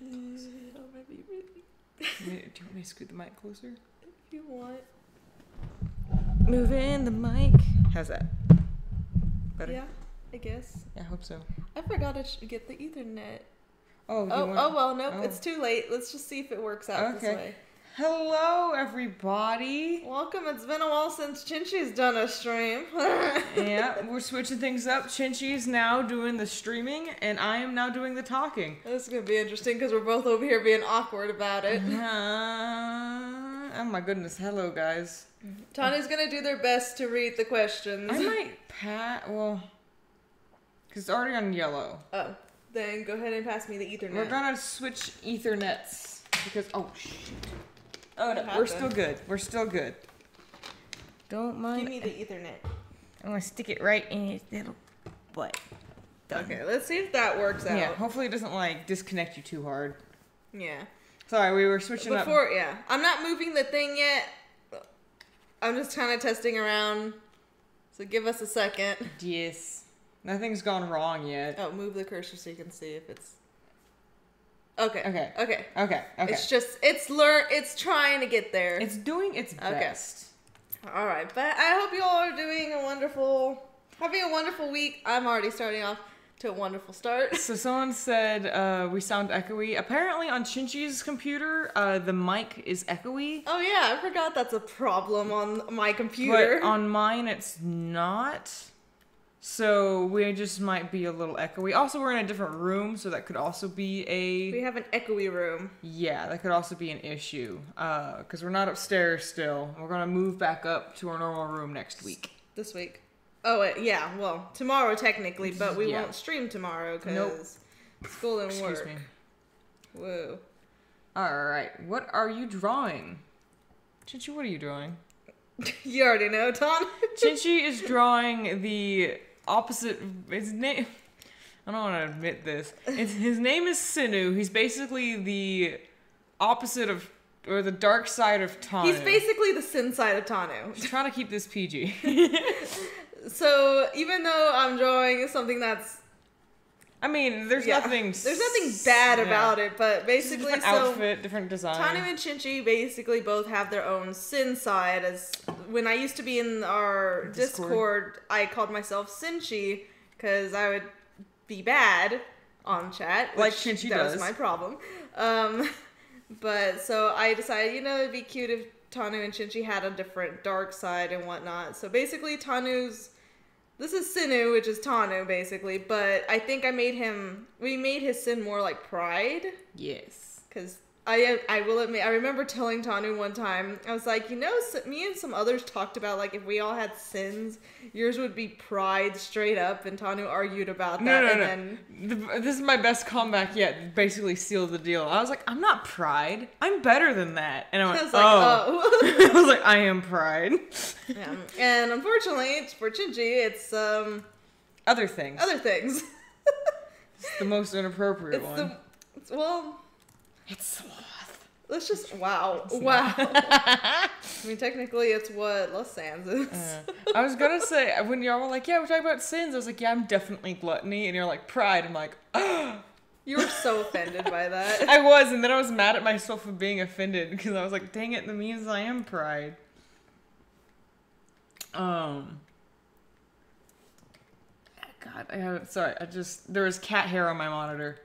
I'm gonna be really... Do you want me to scoot the mic closer? If you want. Move in the mic. How's that? Better? Yeah, I guess. Yeah, I hope so. I forgot to get the Ethernet. Oh, well, nope, it's too late. Let's just see if it works out this way. Hello, everybody. Welcome. It's been a while since Chinchi's done a stream. Yeah, we're switching things up. Chinchi's now doing the streaming, and I am now doing the talking. This is going to be interesting because we're both over here being awkward about it. Oh my goodness. Hello, guys. Tanu's going to do their best to read the questions. I might because it's already on yellow. Oh, then go ahead and pass me the Ethernet. We're going to switch Ethernets because, oh, shoot. Oh, no, we're still good. Don't mind. Give me the Ethernet. I'm going to stick it right in his little butt. Done. Okay, let's see if that works out. Yeah, hopefully it doesn't, disconnect you too hard. Yeah. Sorry, we were switching up. Yeah. I'm not moving the thing yet. I'm just kind of testing around. So give us a second. Yes. Nothing's gone wrong yet. Oh, move the cursor so you can see if it's... Okay. It's trying to get there. It's doing its best. All right, but I hope you all are having a wonderful week. I'm already starting off to a wonderful start. So someone said we sound echoey. Apparently on Chinchi's computer, the mic is echoey. Oh yeah, I forgot that's a problem on my computer. But on mine, it's not. So we just might be a little echoey. Also, we're in a different room, so that could also be We have an echoey room. Yeah, that could also be an issue. Because we're not upstairs still. We're going to move back up to our normal room next week. This week. Oh, yeah. Well, tomorrow technically, but we won't stream tomorrow because school and work. Excuse me. Whoa. All right. What are you drawing? Chinchi, what are you drawing? You already know, Ton. Chinchi is drawing the opposite. His name. I don't want to admit this. His name is Sinu. He's basically the opposite of, or the dark side of Tanu. He's basically the sin side of Tanu. He's trying to keep this PG. So even though I'm drawing something that's, I mean, there's nothing bad about it, but basically, different outfit, different design. Tanu and Chinchi basically both have their own sin side. As when I used to be in our Discord, I called myself Chinchi because I would be bad on chat, like Chinchi does. That was my problem. But so I decided, it'd be cute if Tanu and Chinchi had a different dark side and whatnot. So basically, this is Sinu, which is Tanu, basically, but I think we made his sin more like pride. Yes. Because I will admit, I remember telling Tanu one time, I was like, me and some others talked about, if we all had sins, yours would be pride straight up, and Tanu argued about that. No. This is my best comeback yet. Basically sealed the deal. I was like, I'm not pride. I'm better than that. And I went, I was like, I am pride. Yeah. And unfortunately, for Chinchi, it's, other things. It's the most inappropriate one. It's sloth. Let's just, wow. I mean, technically, it's what Los Sans is. I was going to say, when y'all were like, yeah, we're talking about sins, I was like, yeah, I'm definitely gluttony. And you're like, pride. I'm like, oh. You were so offended by that. I was, and then I was mad at myself for being offended because I was like, dang it, that means I am pride. God, there was cat hair on my monitor.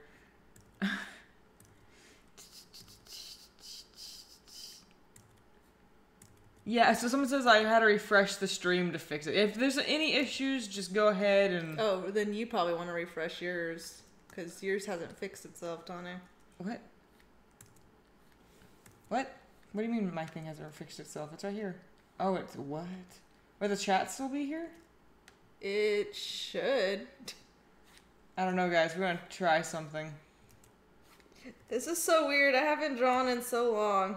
Yeah, so someone says I had to refresh the stream to fix it. If there's any issues, just go ahead and... Oh, then you probably want to refresh yours, because yours hasn't fixed itself, Tanu. What? What? What do you mean my thing hasn't fixed itself? It's right here. Oh, it's what? Will the chat still be here? It should. I don't know, guys. We're going to try something. This is so weird. I haven't drawn in so long.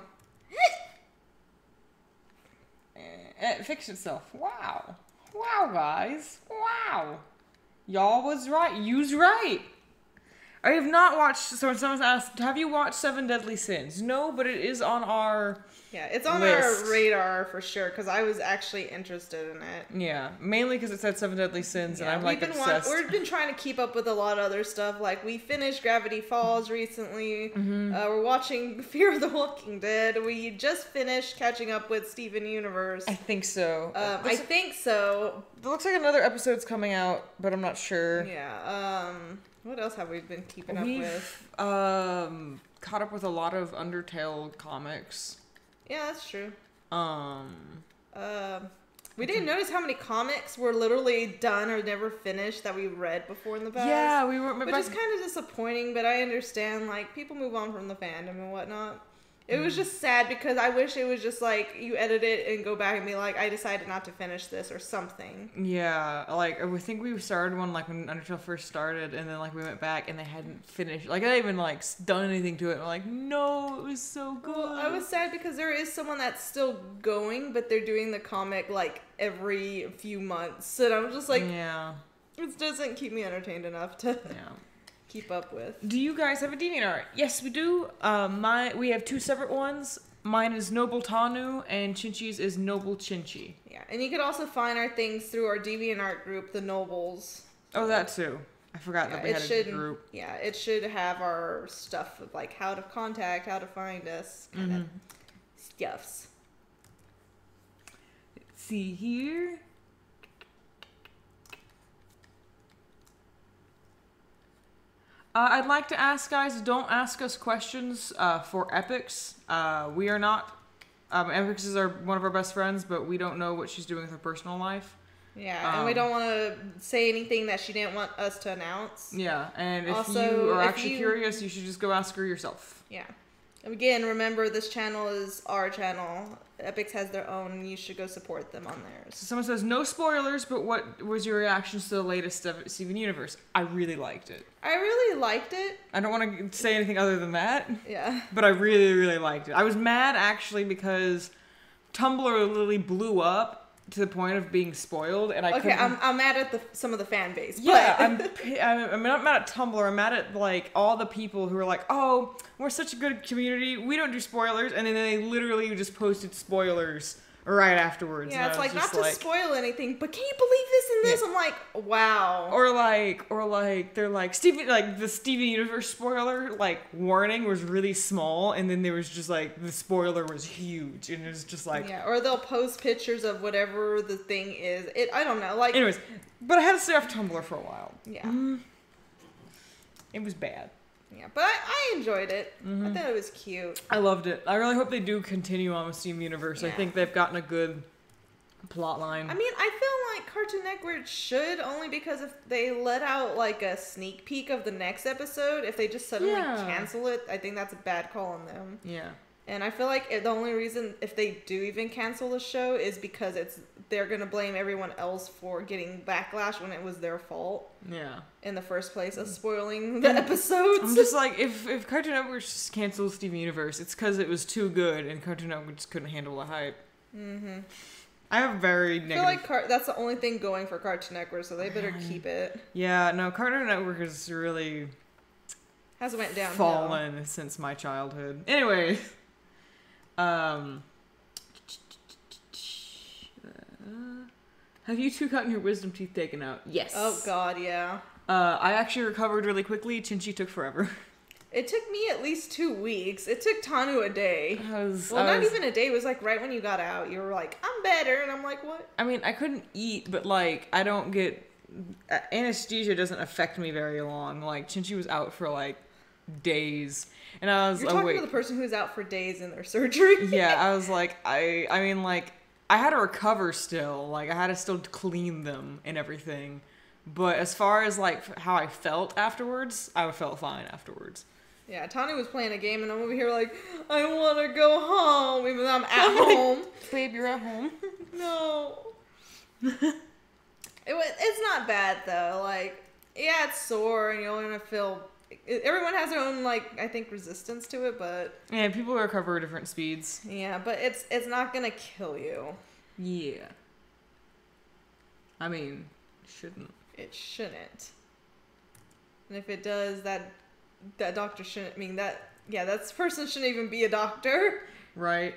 It fixed itself. Wow. Wow, guys. Wow. Y'all was right. You's right. I have not watched. So someone's asked, "Have you watched Seven Deadly Sins?" No, but it is on our it's on list. our radar for sure because I was actually interested in it. Yeah, mainly because it said Seven Deadly Sins, and I'm like obsessed. We've been trying to keep up with a lot of other stuff. Like we finished Gravity Falls recently. We're watching Fear of the Walking Dead. We just finished catching up with Steven Universe. I think so. I think so. It looks like another episode's coming out, but I'm not sure. Yeah. What else have we been keeping up with? Caught up with a lot of Undertale comics. Yeah, that's true. We didn't notice how many comics were literally done or never finished that we read before in the past. Yeah, we were. Which is kind of disappointing, but I understand, like, people move on from the fandom and whatnot. It was just sad because I wish it was just like you edit it and go back and be like, I decided not to finish this or something. Yeah, like I think we started one like when Undertale first started, and then like we went back and they hadn't finished. Like they hadn't even like done anything to it. We're like, no, it was so good. Well, I was sad because there is someone that's still going, but they're doing the comic like every few months, and I'm just like, yeah, it doesn't keep me entertained enough to keep up with. Do you guys have a DeviantArt? Yes, we do. We have two separate ones. Mine is Noble Tanu, and Chinchi's is Noble Chinchi. Yeah, and you could also find our things through our DeviantArt group, TheNobles. Oh, that too. I forgot that we had a group. Yeah, it should have our stuff of like how to contact, how to find us, kind of stuffs. Let's see here. I'd like to ask, guys, don't ask us questions for Epics. We are not... Epics is one of our best friends, but we don't know what she's doing with her personal life. Yeah, and we don't want to say anything that she didn't want us to announce. Yeah, and if you are actually curious, you should just go ask her yourself. Yeah. And again, remember, this channel is our channel. Epics has their own, and you should go support them on theirs. So someone says, no spoilers, but what was your reactions to the latest Steven Universe? I really liked it. I really liked it. I don't want to say anything other than that. Yeah. But I really, really liked it. I was mad, actually, because Tumblr literally blew up to the point of being spoiled, and I'm mad at some of the fan base. Yeah, I'm not mad at Tumblr. I'm mad at like all the people who are like, "Oh, we're such a good community. We don't do spoilers," and then they literally just posted spoilers right afterwards. Yeah, it's like not to spoil anything, but can you believe this and this? Yeah. I'm like, wow. Or like they're like the Steven Universe spoiler like warning was really small, and then there was just like the spoiler was huge, and it was just like or they'll post pictures of whatever the thing is. I don't know. Like, anyways, but I had to stay off Tumblr for a while. Yeah, it was bad. Yeah, but I enjoyed it. I thought it was cute. I loved it. I really hope they do continue on with Steven Universe. I think they've gotten a good plot line. I mean, I feel like Cartoon Network should, only because if they let out like a sneak peek of the next episode, if they just suddenly cancel it, I think that's a bad call on them. Yeah. And I feel like the only reason if they do even cancel the show is because they're going to blame everyone else for getting backlash when it was their fault. Yeah. In the first place of spoiling the episodes. I'm just like, if Cartoon Network just canceled Steven Universe, it's because it was too good and Cartoon Network just couldn't handle the hype. I have very negative... I feel like that's the only thing going for Cartoon Network, so they better keep it. Yeah, no, Cartoon Network has really... has went downhill. Fallen since my childhood. Anyway... have you two gotten your wisdom teeth taken out? Yes. Oh god, yeah. I actually recovered really quickly. Chinchi took forever. It took me at least 2 weeks. It took Tanu a day. Not even a day. It was like right when you got out. You were like, I'm better. And I'm like, what? I mean, I couldn't eat, but like, I don't get... anesthesia doesn't affect me very long. Like, Chinchi was out for like days. And I was You're talking to the person who's out for days in their surgery. Yeah, I was like, I mean, like, I had to recover still. Like, I had to still clean them and everything. But as far as, like, how I felt afterwards, I felt fine afterwards. Yeah, Tani was playing a game, and I'm over here like, I want to go home, even though I'm at home. Babe, you're at home. No. It's not bad, though. Like, yeah, it's sore, and you're going to feel... Everyone has their own, like, I think, resistance to it, but... Yeah, people recover at different speeds. Yeah, but it's not gonna kill you. Yeah. I mean, it shouldn't. It shouldn't. And if it does, that that doctor shouldn't mean that. Yeah, that person shouldn't even be a doctor. Right.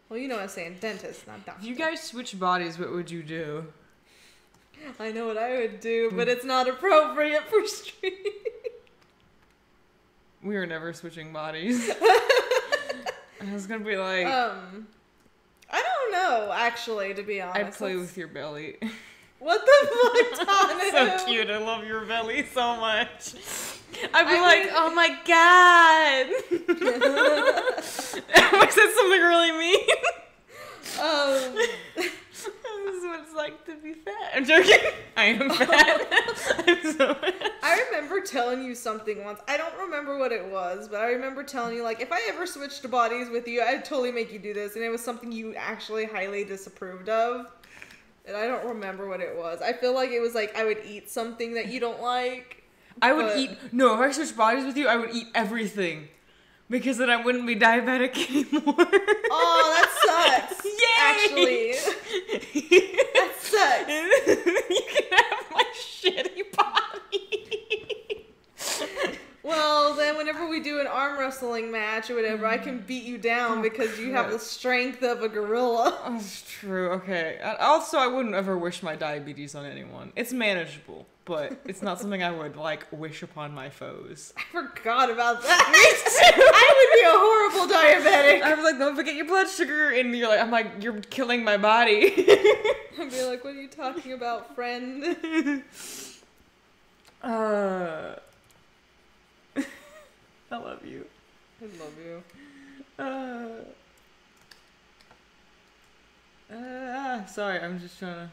Well, you know what I'm saying. Dentist, not doctor. If you guys switch bodies, what would you do? I know what I would do, but it's not appropriate for stream. We were never switching bodies. I was gonna be like... I don't know, actually, to be honest. I'd play with your belly. What the fuck, Tanu? So cute. I love your belly so much. I'd be like, oh my god. I said something really mean. This is what it's like to be fat. I'm joking. I am fat. I'm so fat. I remember telling you something once. I don't remember what it was, but I remember telling you, like, if I ever switched bodies with you, I'd totally make you do this. And it was something you actually highly disapproved of. And I don't remember what it was. I feel like it was like I would eat something that you don't like. I would eat... No, if I switched bodies with you, I would eat everything. Because then I wouldn't be diabetic anymore. Oh, that sucks. Yay! Actually. That sucks. You can have my shitty body. Well, then whenever we do an arm wrestling match or whatever, I can beat you down because you have the strength of a gorilla. That's true, okay. Also, I wouldn't ever wish my diabetes on anyone. It's manageable, but it's not something I would, like, wish upon my foes. I forgot about that. Me too. I would be a horrible diabetic. I was like, don't forget your blood sugar, and you're like, I'm like, you're killing my body. I'd be like, what are you talking about, friend? I love you. I love you. Sorry, I'm just trying to...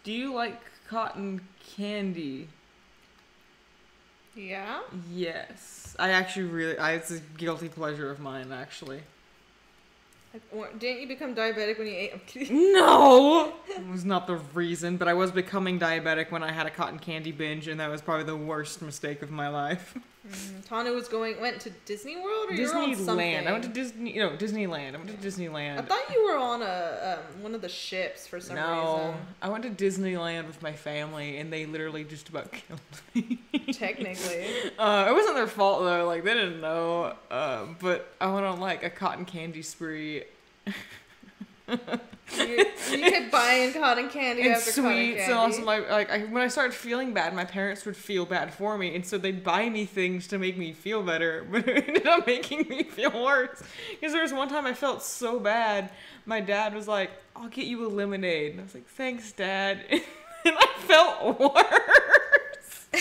Do you like cotton candy? Yeah? Yes. I actually really... it's a guilty pleasure of mine, actually. Didn't you become diabetic when you ate? I'm kidding. No! It was not the reason, but I was becoming diabetic when I had a cotton candy binge, and that was probably the worst mistake of my life. Tanu went to Disney World, or you were on something? Disneyland. I went to Disneyland. I went to Disneyland. I thought you were on one of the ships for some reason. No, I went to Disneyland with my family, and they literally just about killed me. Technically. It wasn't their fault though. Like they didn't know. But I went on like a cotton candy spree. You kept buying cotton candy and after cotton candy. And also when I started feeling bad, my parents would feel bad for me, and so they'd buy me things to make me feel better, but it ended up making me feel worse. Because there was one time I felt so bad, my dad was like, I'll get you a lemonade. And I was like, thanks, Dad. And I felt worse. I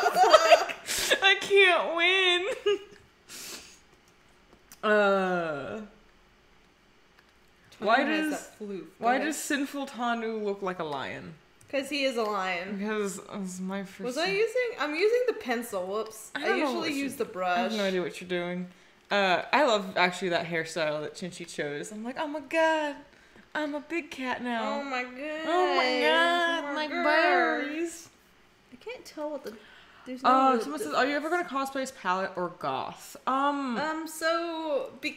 was like, I can't win. Why does sinful Tanu look like a lion? Because he is a lion. Because it was my first... I'm using the pencil, whoops. I usually use the brush. I have no idea what you're doing. I love actually that hairstyle that Chinchi chose. I'm like, oh my god, I'm a big cat now. Oh my god. Oh my god, my berries. I can't tell what the... Someone says, are you ever going to cosplay as Palette or Goth? So we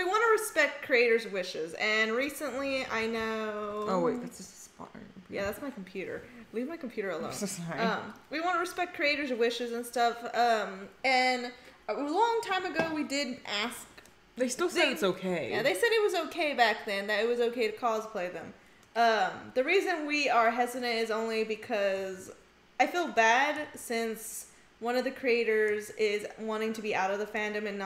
want to respect creators' wishes, and recently I know... Oh wait, that's just a spot. Yeah, that's my computer. Leave my computer alone. I'm so sorry. We want to respect creators' wishes and stuff, and a long time ago we did ask... They still said it's okay. Yeah, they said it was okay back then, that it was okay to cosplay them. The reason we are hesitant is only because... I feel bad since one of the creators is wanting to be out of the fandom and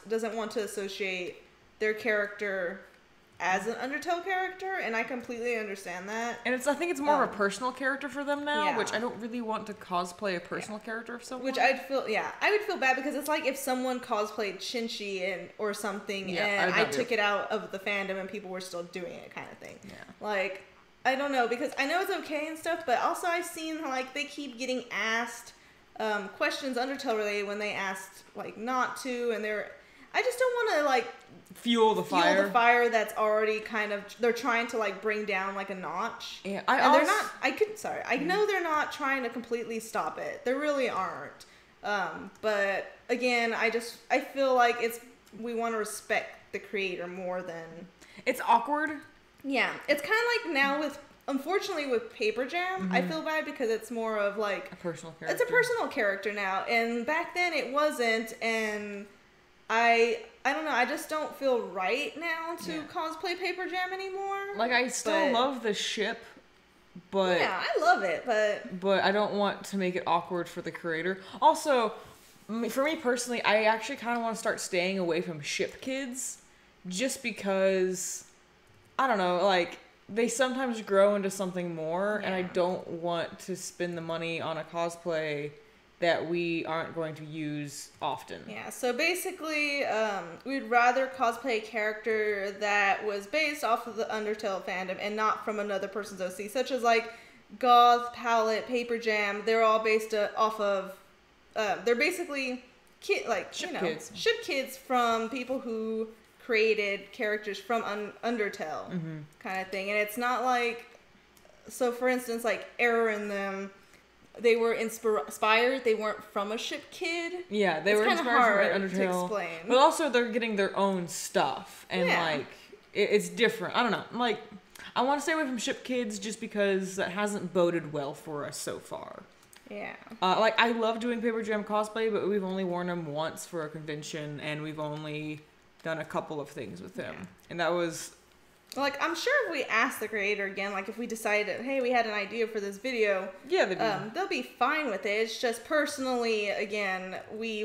doesn't want to associate their character as an Undertale character, and I completely understand that. And I think it's more of a personal character for them now, yeah. Which I don't really want to cosplay a personal character of someone. Which I would feel bad because it's like if someone cosplayed Chinchi or something, and I took it out of the fandom and people were still doing it, kind of thing. Yeah. Like, I don't know, because I know it's okay and stuff, but also I've seen, like, they keep getting asked questions Undertale related when they asked, like, not to, and I just don't want to, like... Fuel the fire that's already kind of... They're trying to, like, bring down, like, a notch. Yeah, I know they're not trying to completely stop it. They really aren't. But, again, I feel like we want to respect the creator more than... It's awkward. Yeah, it's kind of like now with unfortunately with Paper Jam, I feel bad because it's more of like a personal character. It's a personal character now, and back then it wasn't, and I don't know, I just don't feel right now to cosplay Paper Jam anymore. Like, I still love the ship, but... Yeah, I love it, but I don't want to make it awkward for the creator. Also, for me personally, I actually kind of want to start staying away from ship kids, just because, I don't know, like, they sometimes grow into something more, and I don't want to spend the money on a cosplay that we aren't going to use often. Yeah, so basically, we'd rather cosplay a character that was based off of the Undertale fandom and not from another person's OC, such as like Goth, Palette, Paper Jam. They're all based off of, they're basically ship kids from people who created characters from Undertale kind of thing. And it's not like, so for instance, like Error in them, they were inspired. They weren't from a ship kid. Yeah, they were inspired from Undertale. To explain. But also, they're getting their own stuff, and like it's different. I don't know. Like, I want to stay away from ship kids just because that hasn't boded well for us so far. Yeah. Like, I love doing Paper Jam cosplay, but we've only worn them once for a convention, and we've only done a couple of things with them, and that was. Like, I'm sure if we ask the creator again, like if we decided, hey, we had an idea for this video, they'll be fine with it. It's just personally, again, we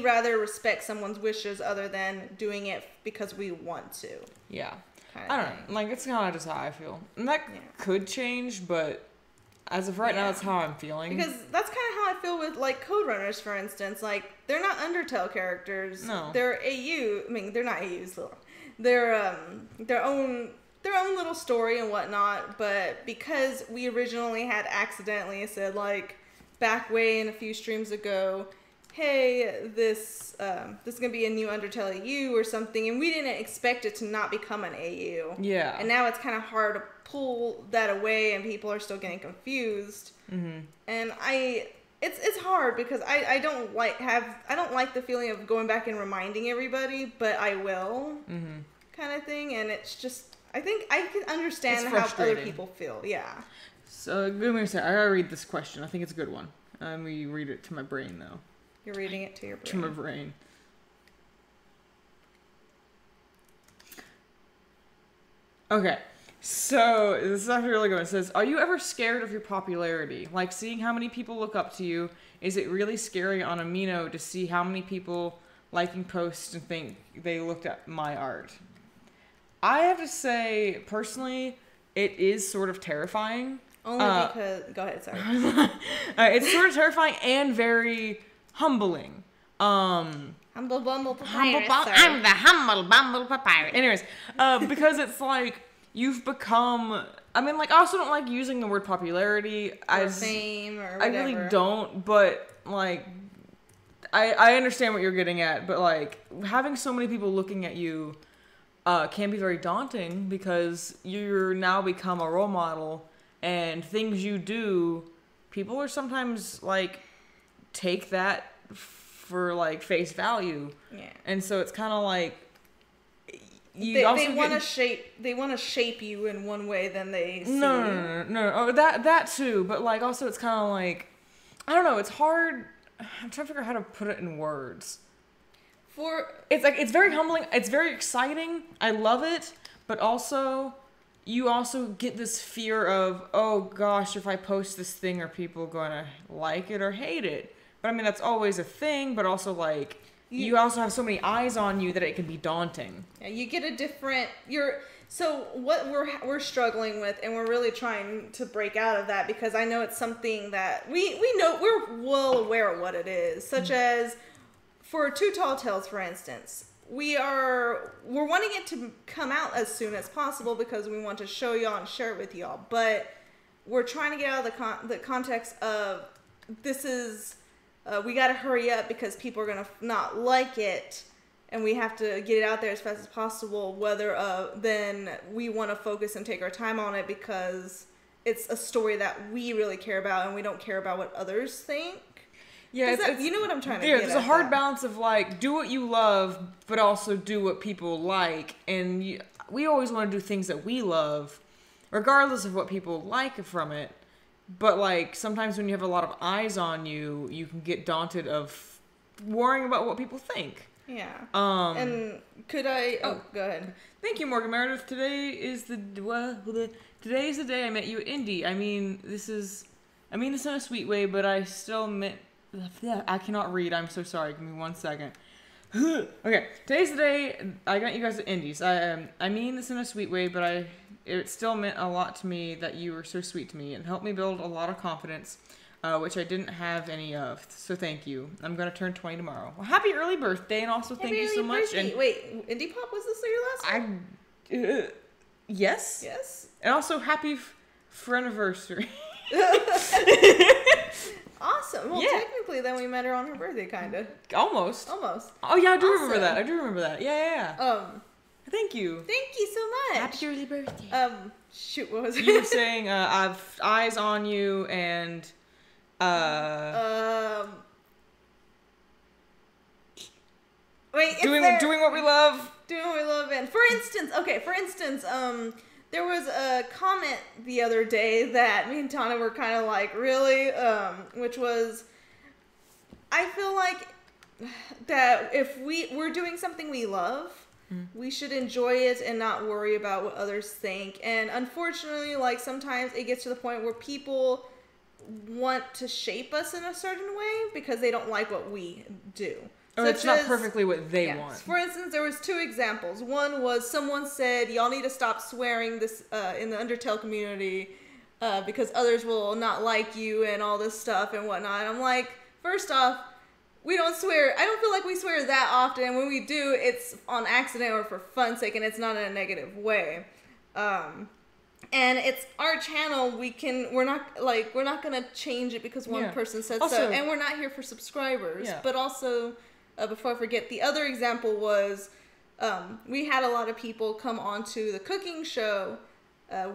rather respect someone's wishes other than doing it because we want to. Yeah. I don't know. Like, it's kind of just how I feel. And that could change, but as of right now, that's how I'm feeling. Because that's kind of how I feel with, like, Code Runners, for instance. Like, they're not Undertale characters. No. They're AU. I mean, they're not AUs, though. They're their own little story and whatnot, but because we originally had accidentally said, like, back way in a few streams ago, hey, this is gonna be a new Undertale AU or something, and we didn't expect it to not become an AU. Yeah. And now it's kind of hard to pull that away, and people are still getting confused. Mm-hmm. And it's hard because I don't like the feeling of going back and reminding everybody, but I will, kind of thing. And it's just, I think I can understand how other people feel. Yeah. So give me a second. I gotta read this question. I think it's a good one. Let me read it to my brain though. You're reading it to your brain. To my brain. Okay. So, this is actually really good. It says, are you ever scared of your popularity? Like, seeing how many people look up to you? Is it really scary on Amino to see how many people liking posts and think they looked at my art? I have to say, personally, it is sort of terrifying. Only because... Go ahead, sorry. It's sort of terrifying and very humbling. Humble bumble papyrus, I'm the humble bumble papyrus. Anyways, because it's like... You've become... I mean, like, I also don't like using the word popularity. Or fame, or whatever. I really don't, but, like... I understand what you're getting at, but, like, having so many people looking at you can be very daunting because you're now become a role model, and things you do, people are sometimes, like, take that for, like, face value. Yeah. And so it's kind of like... They want to shape you in one way than they see. No. Oh, that too. But like, also, it's kind of like, I don't know. It's hard. I'm trying to figure out how to put it in words. It's like, it's very humbling. It's very exciting. I love it. But also, you also get this fear of, oh gosh, if I post this thing, are people going to like it or hate it? But I mean, that's always a thing. But also, like. You also have so many eyes on you that it can be daunting. Yeah, you get a different... So what we're struggling with, and we're really trying to break out of that, because I know it's something that we know, we're well aware of what it is. Such as, for Too Tall Tales, for instance, we're wanting it to come out as soon as possible because we want to show y'all and share it with y'all. But we're trying to get out of the context of, this is... we got to hurry up because people are going to not like it, and we have to get it out there as fast as possible, whether then we want to focus and take our time on it because it's a story that we really care about and we don't care about what others think. Yeah, you know what I'm trying to get at. There's a hard balance of, like, do what you love, but also do what people like, and we always want to do things that we love, regardless of what people like from it. But like sometimes when you have a lot of eyes on you, you can get daunted of worrying about what people think. Yeah. And could I? Oh, go ahead. Thank you, Morgan Meredith. Today's the day I met you at Indy. I mean this in a sweet way, but I still meant. I cannot read. I'm so sorry. Give me 1 second. Okay, today's the day I got you guys at Indies. I mean this in a sweet way, but it still meant a lot to me that you were so sweet to me and helped me build a lot of confidence, which I didn't have any of. So thank you. I'm gonna turn 20 tomorrow. Well, happy early birthday, and also thank you so much. And wait, Indie Pop, was this your last one? Yes. Yes. And also happy friendiversary. Awesome. Well, technically, then we met her on her birthday, kind of. Almost. Oh yeah, I do remember that. Yeah. Thank you. Thank you so much. Happy early birthday. Shoot, what was it? You were saying, I've eyes on you, and wait, doing what we love. Doing what we love, and for instance, there was a comment the other day that me and Tana were kind of like, really? Which was, I feel like that if we're doing something we love, we should enjoy it and not worry about what others think. And unfortunately, like, sometimes it gets to the point where people want to shape us in a certain way because they don't like what we do. Or it's not perfectly what they want. For instance, there was 2 examples. One was someone said, y'all need to stop swearing this in the Undertale community because others will not like you and all this stuff and whatnot. And I'm like, first off, we don't swear. I don't feel like we swear that often. And when we do, it's on accident or for fun's sake, and it's not in a negative way. And it's our channel. We're not gonna change it because one person said so. And we're not here for subscribers. But also, before I forget, the other example was we had a lot of people come onto the cooking show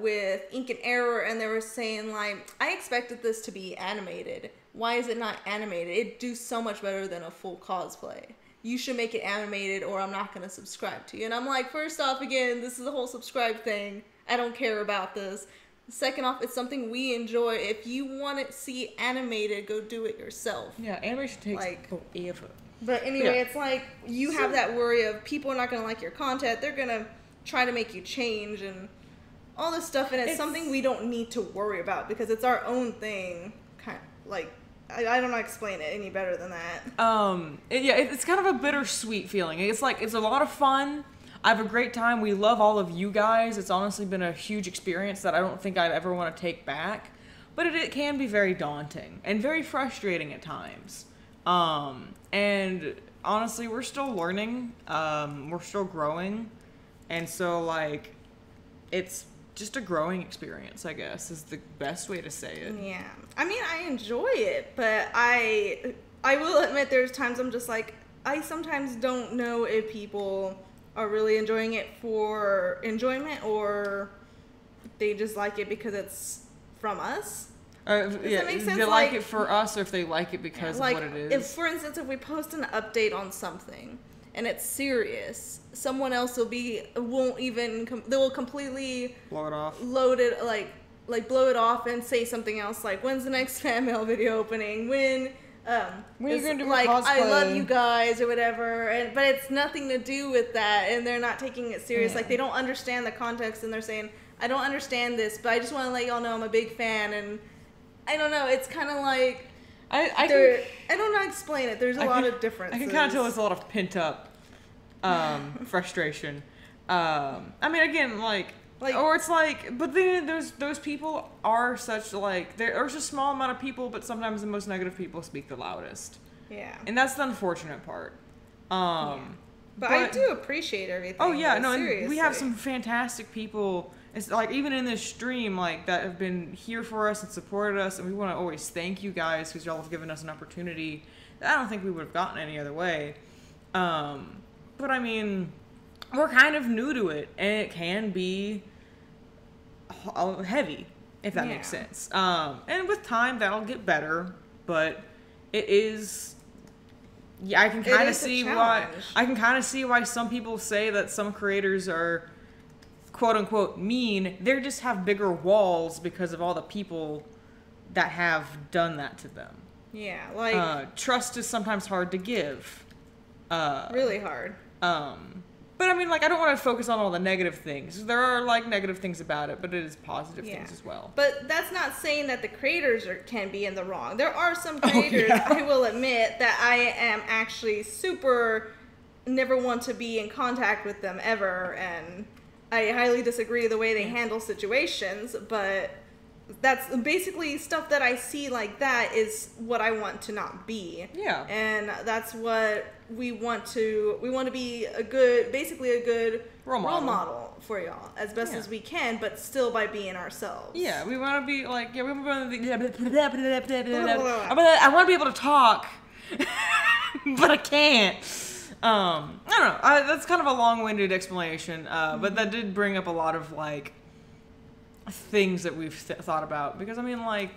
with Ink and Error, and they were saying, like, I expected this to be animated. Why is it not animated? It'd do so much better than a full cosplay. You should make it animated or I'm not going to subscribe to you. And I'm like, first off, again, this is the whole subscribe thing. I don't care about this. Second off, it's something we enjoy. If you want to see animated, go do it yourself. Yeah, animation takes forever. But anyway, it's like you have that worry of people are not going to like your content. They're going to try to make you change and all this stuff. And it's something we don't need to worry about because it's our own thing. Kind of like, I don't know how to explain it any better than that. It's kind of a bittersweet feeling. It's like, it's a lot of fun. I have a great time. We love all of you guys. It's honestly been a huge experience that I don't think I'd ever want to take back. But it can be very daunting and very frustrating at times. And honestly, we're still learning. We're still growing. And so, like, it's just a growing experience, I guess, is the best way to say it. Yeah. I mean, I enjoy it, but I will admit there's times I'm just like, I sometimes don't know if people are really enjoying it for enjoyment or they just like it because it's from us. Does that make sense? If they like it for us or if they like it because of what it is. If, for instance, if we post an update on something and it's serious, someone else they will completely blow it off. Load it, like blow it off and say something else like, when's the next fan mail video opening? When are you gonna do like cosplay? I love you guys or whatever, but it's nothing to do with that, and they're not taking it serious. Like they don't understand the context, and they're saying, I don't understand this, but I just want to let y'all know I'm a big fan. And I don't know, it's kind of like I don't know how to explain it. There's a lot of differences. I can kind of tell there's a lot of pent up frustration. I mean, again, or it's like, but then those people are such, like, there's a small amount of people, but sometimes the most negative people speak the loudest. Yeah. And that's the unfortunate part. But I do appreciate everything. Oh yeah, no, and we have some fantastic people. It's like, even in this stream, like, that have been here for us and supported us, and we want to always thank you guys because y'all have given us an opportunity that I don't think we would have gotten any other way. But I mean, we're kind of new to it, and it can be heavy, if that makes sense. And with time, that'll get better, but it is. Yeah, I can kind of see why. I can kind of see why some people say that some creators are quote unquote mean. They just have bigger walls because of all the people that have done that to them. Yeah, like trust is sometimes hard to give. Really hard. But I mean, like, I don't want to focus on all the negative things. There are, like, negative things about it, but it is positive things as well. But that's not saying that the creators can be in the wrong. There are some creators, I will admit, that I am actually never want to be in contact with them ever, and I highly disagree the way they handle situations, but that's basically stuff that I see like that is what I want to not be. Yeah. And that's what we want to be a good role model for y'all as best as we can, but still by being ourselves. Yeah, we want to be like, I want to be able to talk, but I can't. I don't know. That's kind of a long-winded explanation, but that did bring up a lot of, like, things that we've thought about, because I mean, like,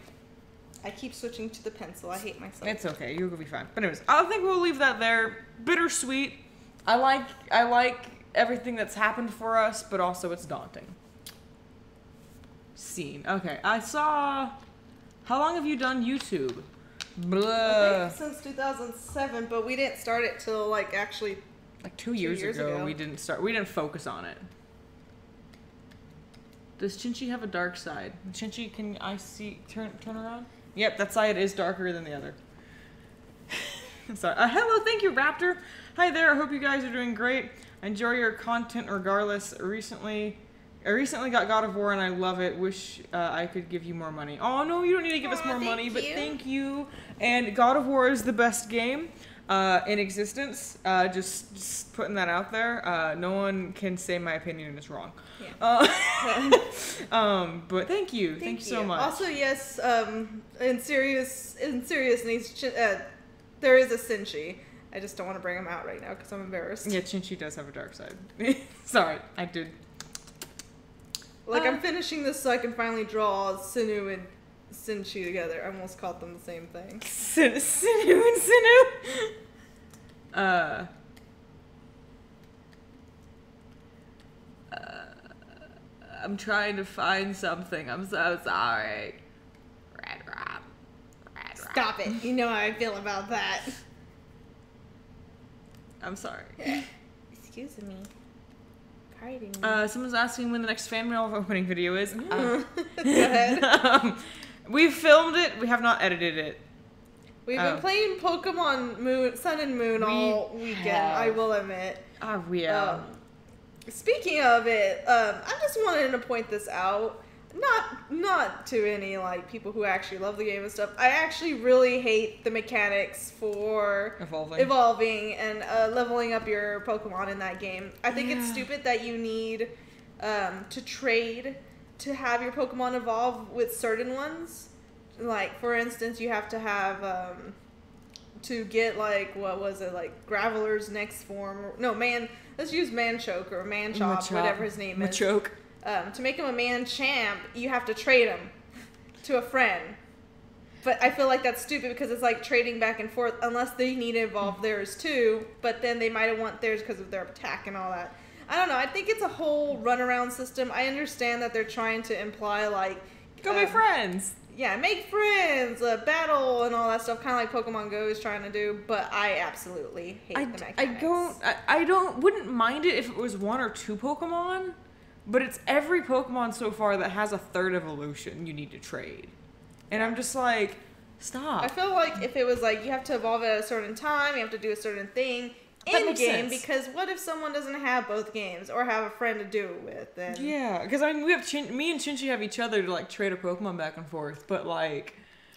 I keep switching to the pencil. I hate myself. It's okay. You'll be fine. But anyways, I think we'll leave that there. Bittersweet. I like everything that's happened for us, but also it's daunting. Scene. Okay. I saw. How long have you done YouTube? I think since 2007, but we didn't start it till like 2 years ago. We didn't start. We didn't focus on it. Does Chinchi have a dark side? Chinchi, can I see? Turn around. Yep, that side is darker than the other. Sorry. Hello, thank you, Raptor. Hi there. I hope you guys are doing great. I enjoy your content regardless. I recently got God of War and I love it. Wish I could give you more money. Oh no, you don't need to give us more money, but thank you. And God of War is the best game in existence. Just putting that out there. No one can say my opinion is wrong. Yeah. But thank you so much. Also, yes, in serious needs, there is a Chinchi. I just don't want to bring him out right now because I'm embarrassed. Yeah, Chinchi does have a dark side. Sorry, I did. Like, I'm finishing this so I can finally draw Sinu and Chinchi together. I almost called them the same thing. Sinu and Sinu? I'm trying to find something. I'm so sorry. Red Rob. Stop it. You know how I feel about that. I'm sorry. Excuse me. Pardon me. Someone's asking when the next fan mail opening video is. Go ahead. We've filmed it. We have not edited it. We've been playing Pokemon Sun and Moon all weekend, I will admit. Speaking of it, I just wanted to point this out. Not to any like people who actually love the game and stuff. I actually really hate the mechanics for evolving and leveling up your Pokemon in that game. I think it's stupid that you need to trade to have your Pokemon evolve with certain ones. Like, for instance, you have to have to get, like, what was it, like Graveler's next form, let's use Manchoke or Manchop, whatever his name is. Machoke. To make him a Machamp, you have to trade him to a friend. But I feel like that's stupid because it's like trading back and forth unless they need to evolve theirs too, but then they might want theirs because of their attack and all that. I don't know. I think it's a whole runaround system. I understand that they're trying to imply, like... Go make friends! Yeah, make friends, battle, and all that stuff, kind of like Pokemon Go is trying to do, but I absolutely hate the mechanics. I wouldn't mind it if it was 1 or 2 Pokemon, but it's every Pokemon so far that has a 3rd evolution you need to trade. And I'm just like, stop. I feel like if it was like, you have to evolve at a certain time, you have to do a certain thing in game, because what if someone doesn't have both games or have a friend to do it with? Then yeah, because I mean, me and Chinchi have each other to like trade a Pokemon back and forth, but like,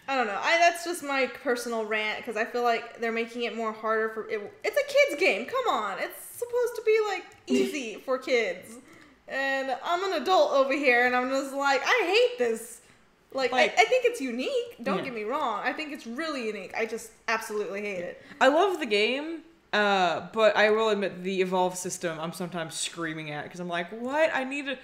I don't know. That's just my personal rant because I feel like they're making it more harder for it. It's a kids game. Come on, it's supposed to be like easy for kids, and I'm an adult over here, and I'm just like, I hate this. Like I think it's unique. Don't get me wrong. I think it's really unique. I just absolutely hate it. I love the game. But I will admit the evolve system I'm sometimes screaming at because I'm like, what? I need to...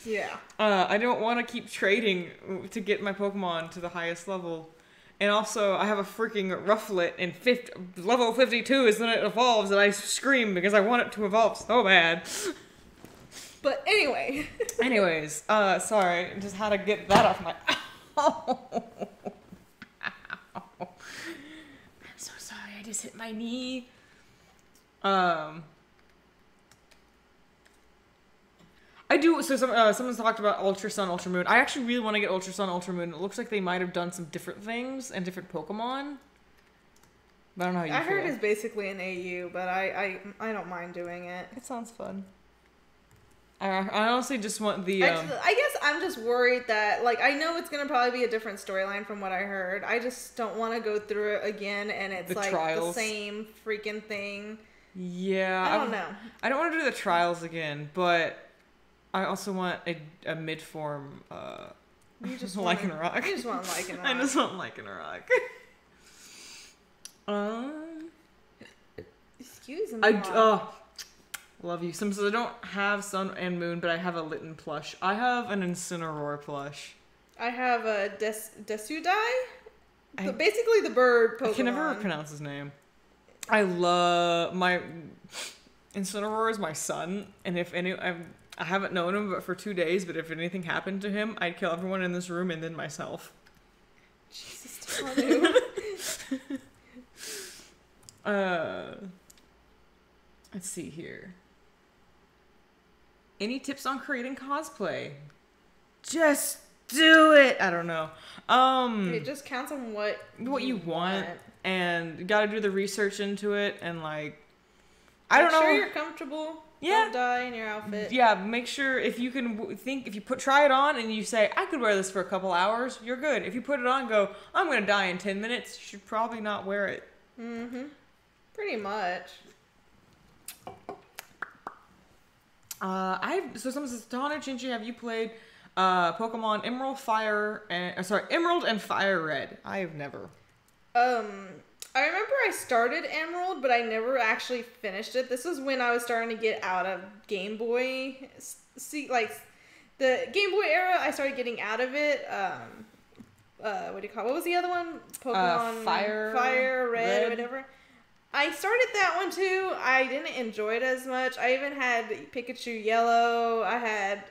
Yeah. I don't want to keep trading to get my Pokemon to the highest level. And also, I have a freaking Rufflet and level 52 is when it evolves and I scream because I want it to evolve so bad. But anyway. Anyways, sorry, just had to get that off my. Ow. I'm so sorry. I just hit my knee. I do. So someone's talked about Ultra Sun, Ultra Moon. I actually really want to get Ultra Sun, Ultra Moon. It looks like they might have done some different things and different Pokemon. But I don't know how you feel. I heard it's basically an AU, but I don't mind doing it. It sounds fun. I honestly just want the. I guess I'm just worried that, like, I know it's gonna probably be a different storyline from what I heard. I just don't want to go through it again, and it's like the same freaking thing. Yeah, I don't know. I don't want to do the trials again, but I also want a mid-form. You just Lycanroc. You just want Lycanroc. I just want Lycanroc. Excuse me. Love you. Some says I don't have Sun and Moon, but I have a Litten plush. I have an Incineroar plush. I have a Desudai. Basically the bird Pokemon. I can never pronounce his name. I love my Incineroar is my son, and if any, I haven't known him but for 2 days. But if anything happened to him, I'd kill everyone in this room and then myself. Jesus, Tanu. Let's see here. Any tips on creating cosplay? Just do it. I don't know. It just counts on what you want, and you got to do the research into it, and like, I don't know. Make sure you're comfortable. Yeah. Don't die in your outfit. Yeah. Make sure if you try it on and you say I could wear this for a couple hours, you're good. If you put it on, and go, I'm gonna die in 10 minutes. You should probably not wear it. Mm-hmm. Pretty much. So someone says, Tanu, Chinchi, have you played Pokemon Emerald and Fire Red? I have never. I remember I started Emerald, but I never actually finished it. This was when I was starting to get out of Game Boy. Like the Game Boy era, I started getting out of it. What do you call it? What was the other one? Pokemon Fire Red or whatever. I started that one too. I didn't enjoy it as much. I even had Pikachu Yellow. I had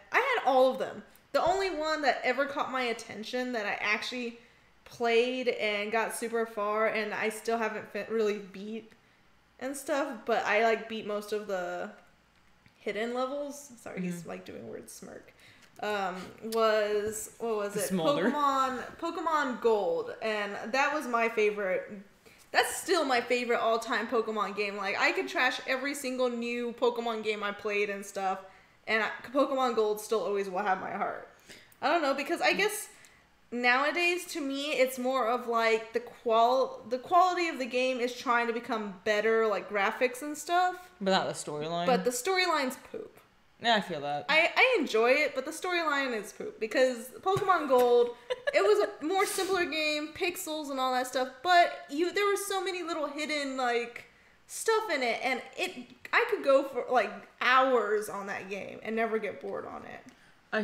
all of them. The only one that ever caught my attention that I actually played and got super far, and I still haven't really beat and stuff, but I like beat most of the hidden levels. Sorry, he's like doing weird smirk. What was it? Smolder. Pokemon Gold, and that was my favorite. That's still my favorite all-time Pokemon game. Like, I could trash every single new Pokemon game I played and stuff, and Pokemon Gold still always will have my heart. I don't know, because I guess nowadays, to me, it's more of like the quality of the game is trying to become better, like graphics and stuff. But not the storyline. But the storyline's poop. Yeah, I feel that. I enjoy it, but the storyline is poop. Because Pokemon Gold, it was a more simpler game, pixels and all that stuff, but there were so many little hidden, like, stuff in it, and I could go for, like, hours on that game and never get bored on it. I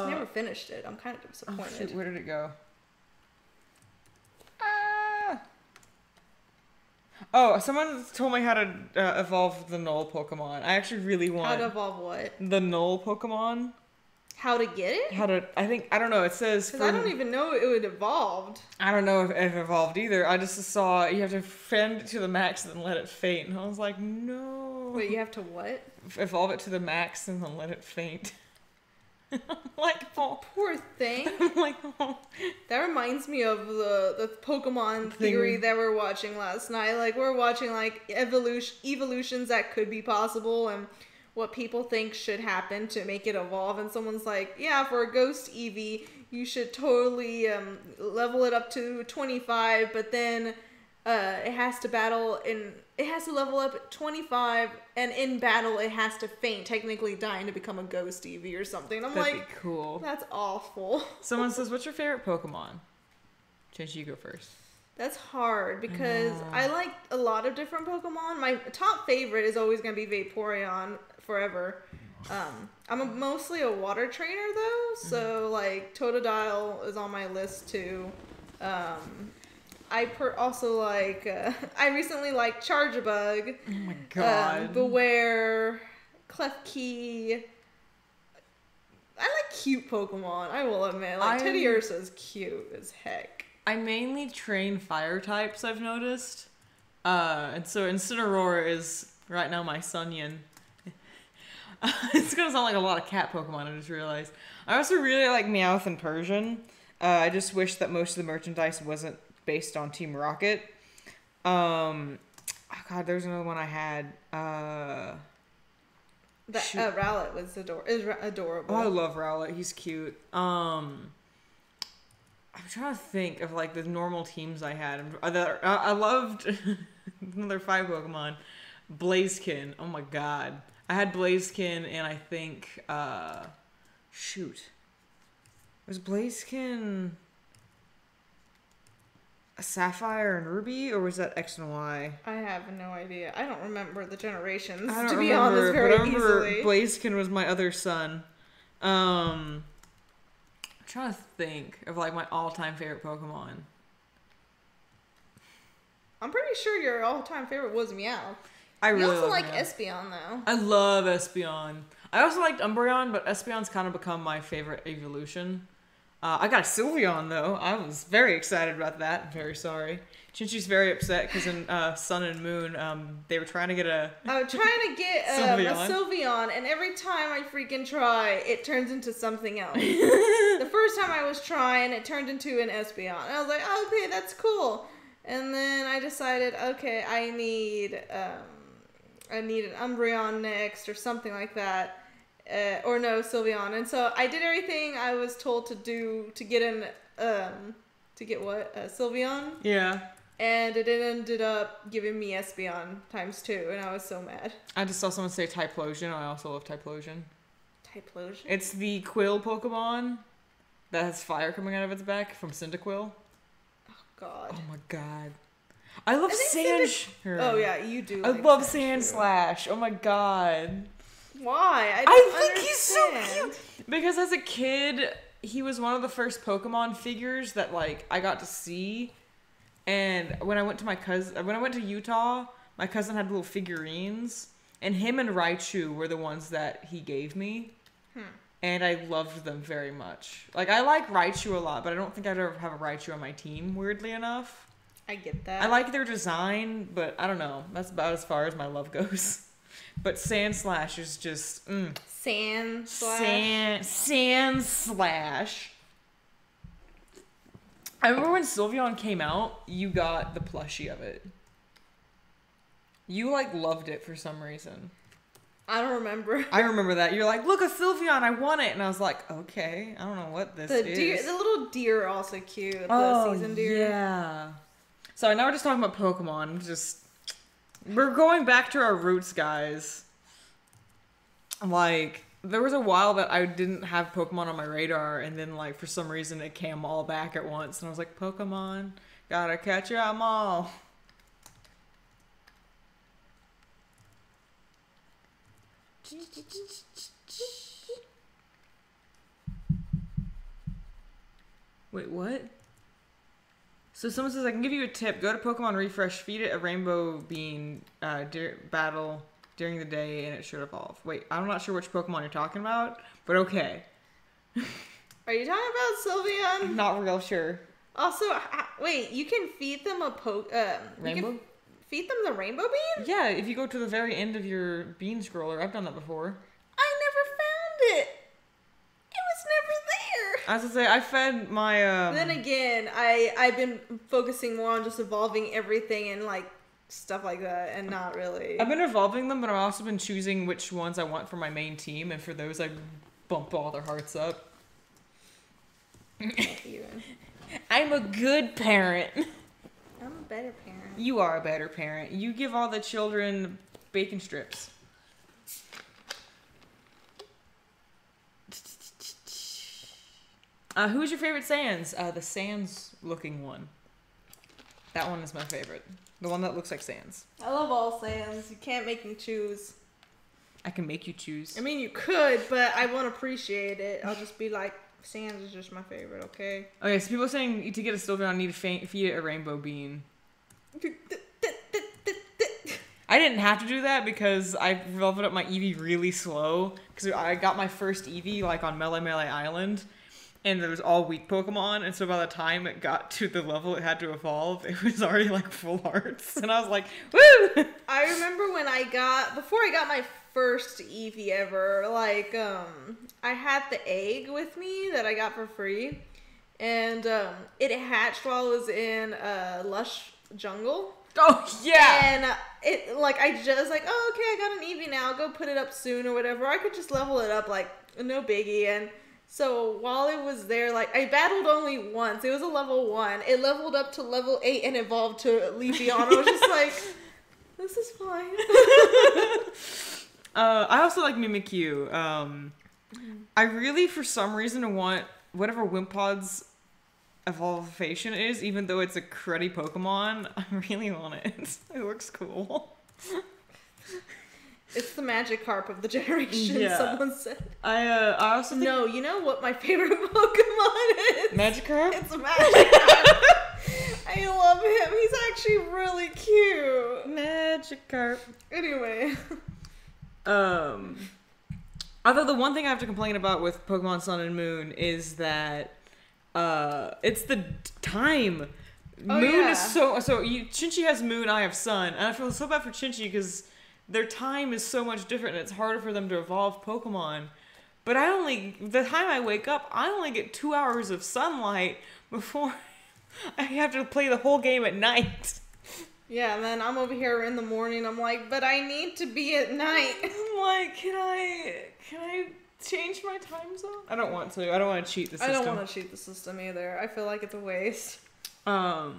never finished it. I'm kind of disappointed. Oh, shoot, where did it go? Oh, someone told me how to evolve the Knoll Pokemon. I actually really want... How to evolve what? The Knoll Pokemon. How to get it? I don't know, it says... Because I don't even know it would evolved. I don't know if it evolved either. I just saw you have to fend it to the max and then let it faint. And I was like, no. Wait, you have to what? Evolve it to the max and then let it faint. Like, oh. Poor thing. Like, oh. That reminds me of the Pokemon theory that we're watching last night. Like, we're watching like evolutions that could be possible and what people think should happen to make it evolve. And someone's like, yeah, for a ghost Eevee, you should totally level it up to 25, but then it has to level up at 25, and in battle it has to faint, technically dying to become a ghost Eevee or something. I'm That'd like, be cool. That's awful. Someone says, what's your favorite Pokemon? Chinchi, you go first. That's hard because I like a lot of different Pokemon. My top favorite is always going to be Vaporeon forever. I'm mostly a water trainer though, so like Totodile is on my list too. I also like, I recently liked Charjabug. Oh my god. Beware, Klefki, cute Pokemon, I will admit. Like, Teddy Ursa's cute as heck. I mainly train fire types, I've noticed. And so Incineroar is right now my Sunyan. It's gonna sound like a lot of cat Pokemon, I just realized. I also really like Meowth and Persian. I just wish that most of the merchandise wasn't based on Team Rocket. Oh god, there's another one I had. Rowlet was adorable. Oh, I love Rowlet. He's cute. I'm trying to think of like the normal teams I had. I loved another 5 Pokemon. Blaziken. Oh my god. I had Blaziken and I think was Blaziken a Sapphire and Ruby, or was that X and Y? I have no idea. I don't remember the generations, I don't to be remember, honest, very but I remember easily. Blaziken was my other son. I'm trying to think of like my all-time favorite Pokemon. I'm pretty sure your all-time favorite was Meowth. I really You also love like Meowth. Espeon, though. I love Espeon. I also liked Umbreon, but Espeon's kind of become my favorite evolution. I got a Sylveon, though. I was very excited about that. I'm very sorry. Chinchi's very upset because in Sun and Moon, they were trying to get a... I was trying to get a Sylveon, and every time I freaking try, it turns into something else. The first time I was trying, it turned into an Espeon. And I was like, oh, okay, that's cool. And then I decided, okay, I need an Umbreon next or something like that. Or no, Sylveon. And so I did everything I was told to do to get Sylveon? Yeah. And it ended up giving me Espeon ×2, and I was so mad. I just saw someone say Typhlosion. I also love Typhlosion. Typhlosion? It's the Quill Pokemon that has fire coming out of its back from Cyndaquil. Oh, God. Oh, my God. I love Sand... Oh, yeah, you do. I love Sandslash. Oh, my God. Why? I think he's so cute. Because as a kid, he was one of the first Pokemon figures that like I got to see. And when I went to Utah, my cousin had little figurines, and him and Raichu were the ones that he gave me. And I loved them very much. Like, I like Raichu a lot, but I don't think I'd ever have a Raichu on my team, weirdly enough. I get that. I like their design, but I don't know. That's about as far as my love goes. But Sandslash is just... Sandslash? Sandslash. I remember when Sylveon came out, you got the plushie of it. You, like, loved it for some reason. I don't remember. I remember that. You're like, look, a Sylveon, I want it. And I was like, okay, I don't know what this is. The little deer are also cute. Oh, the season deer. Yeah. Sorry, now we're just talking about Pokemon. We're going back to our roots, guys. Like, there was a while that I didn't have Pokemon on my radar, and then, like, for some reason it came all back at once, and I was like, Pokemon, gotta catch 'em all. Wait, what? So someone says, I can give you a tip. Go to Pokemon Refresh, feed it a rainbow bean battle during the day, and it should evolve. Wait, I'm not sure which Pokemon you're talking about, but okay. Are you talking about Sylveon? I'm not real sure. Also, wait, you can feed them rainbow? You can feed them the rainbow bean? Yeah, if you go to the very end of your bean scroller. I've done that before. I never found it. It was never there. As I say, I fed my... Then again, I've been focusing more on just evolving everything and, like, stuff like that, and not really... I've been evolving them, but I've also been choosing which ones I want for my main team, and for those, I bump all their hearts up. I'm a good parent. I'm a better parent. You are a better parent. You give all the children bacon strips. Who's your favorite Sans? The Sans-looking one. That one is my favorite. The one that looks like Sans. I love all Sans. You can't make me choose. I can make you choose. I mean, you could, but I won't appreciate it. I'll just be like, Sans is just my favorite, okay? Okay, so people are saying to get a Sylveon, I need to feed it a rainbow bean. I didn't have to do that because I leveled up my Eevee really slow. Because I got my first Eevee like on Melee Island. And there was all weak Pokemon. And so by the time it got to the level it had to evolve, it was already like full hearts. And I was like, woo! I remember when before I got my first Eevee ever, like, I had the egg with me that I got for free. And it hatched while I was in Lush Jungle. Oh, yeah! And it, like, I just, like, oh, okay, I got an Eevee now. I'll go put it up soon or whatever. I could just level it up, like, no biggie. And so while it was there, like, I battled only once. It was a level 1. It leveled up to level 8 and evolved to Leafeon. I was just like, this is fine. I also like Mimikyu. I really, for some reason, want whatever Wimpod's evolution is, even though it's a cruddy Pokemon. I really want it. It looks cool. It's the Magikarp of the generation, Yeah. someone said. I also think... No, you know what my favorite Pokemon is? Magikarp? It's Magikarp. I love him. He's actually really cute. Magikarp. Anyway. Although the one thing I have to complain about with Pokemon Sun and Moon is that it's the time. Oh, Moon yeah. is Chinchi has Moon, I have Sun, and I feel so bad for Chinchi because their time is so much different and it's harder for them to evolve Pokemon. But the time I wake up, I only get 2 hours of sunlight before I have to play the whole game at night. Yeah, and then I'm over here in the morning. I'm like, but I need to be at night. I'm like, can I change my time zone? I don't want to. I don't want to cheat the system. I don't want to cheat the system either. I feel like it's a waste. Oh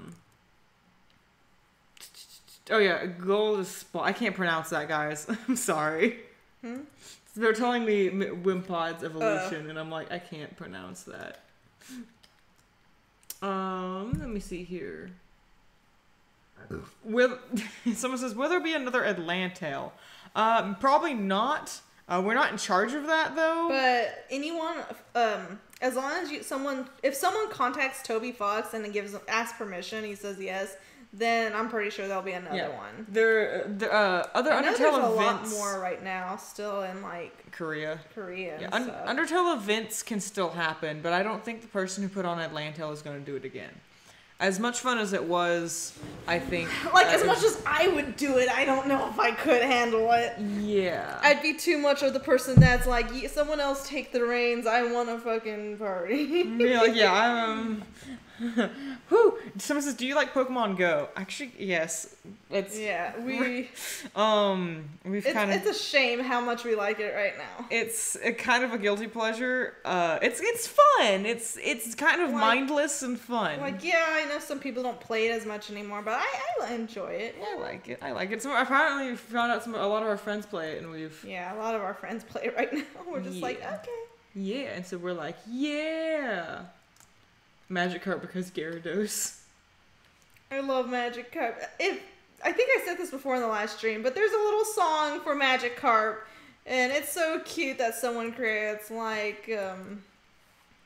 yeah, gold is I can't pronounce that, guys. I'm sorry. They're telling me Wimpod's evolution, and I'm like, I can't pronounce that. Let me see here. Someone says, will there be another Atlantail? Probably not. We're not in charge of that, though. But anyone, as long as if someone contacts Toby Fox and asks permission, he says yes, then I'm pretty sure there'll be another one. There other I know Undertale there's a events. lot more right now, still in like Korea. And Yeah, stuff. Undertale events can still happen, but I don't think the person who put on Atlantail is going to do it again. As much fun as it was, I think... Like, as much as I would do it, I don't know if I could handle it. Yeah. I'd be too much of the person that's like, someone else take the reins, I want a fucking party. I'm... Whew. Someone says, do you like Pokemon Go? Actually, yes. It's it's a shame how much we like it right now. It's a kind of a guilty pleasure. It's fun. It's kind of mindless and fun. Like, yeah, I know some people don't play it as much anymore, but I enjoy it. I like it. So apparently we found out a lot of our friends play it, and we've... Yeah, a lot of our friends play it right now. We're just like, okay. Yeah, and so we're like, yeah. Magikarp because Gyarados. I love Magikarp. I think I said this before in the last stream, but there's a little song for Magikarp, and it's so cute that someone creates, like,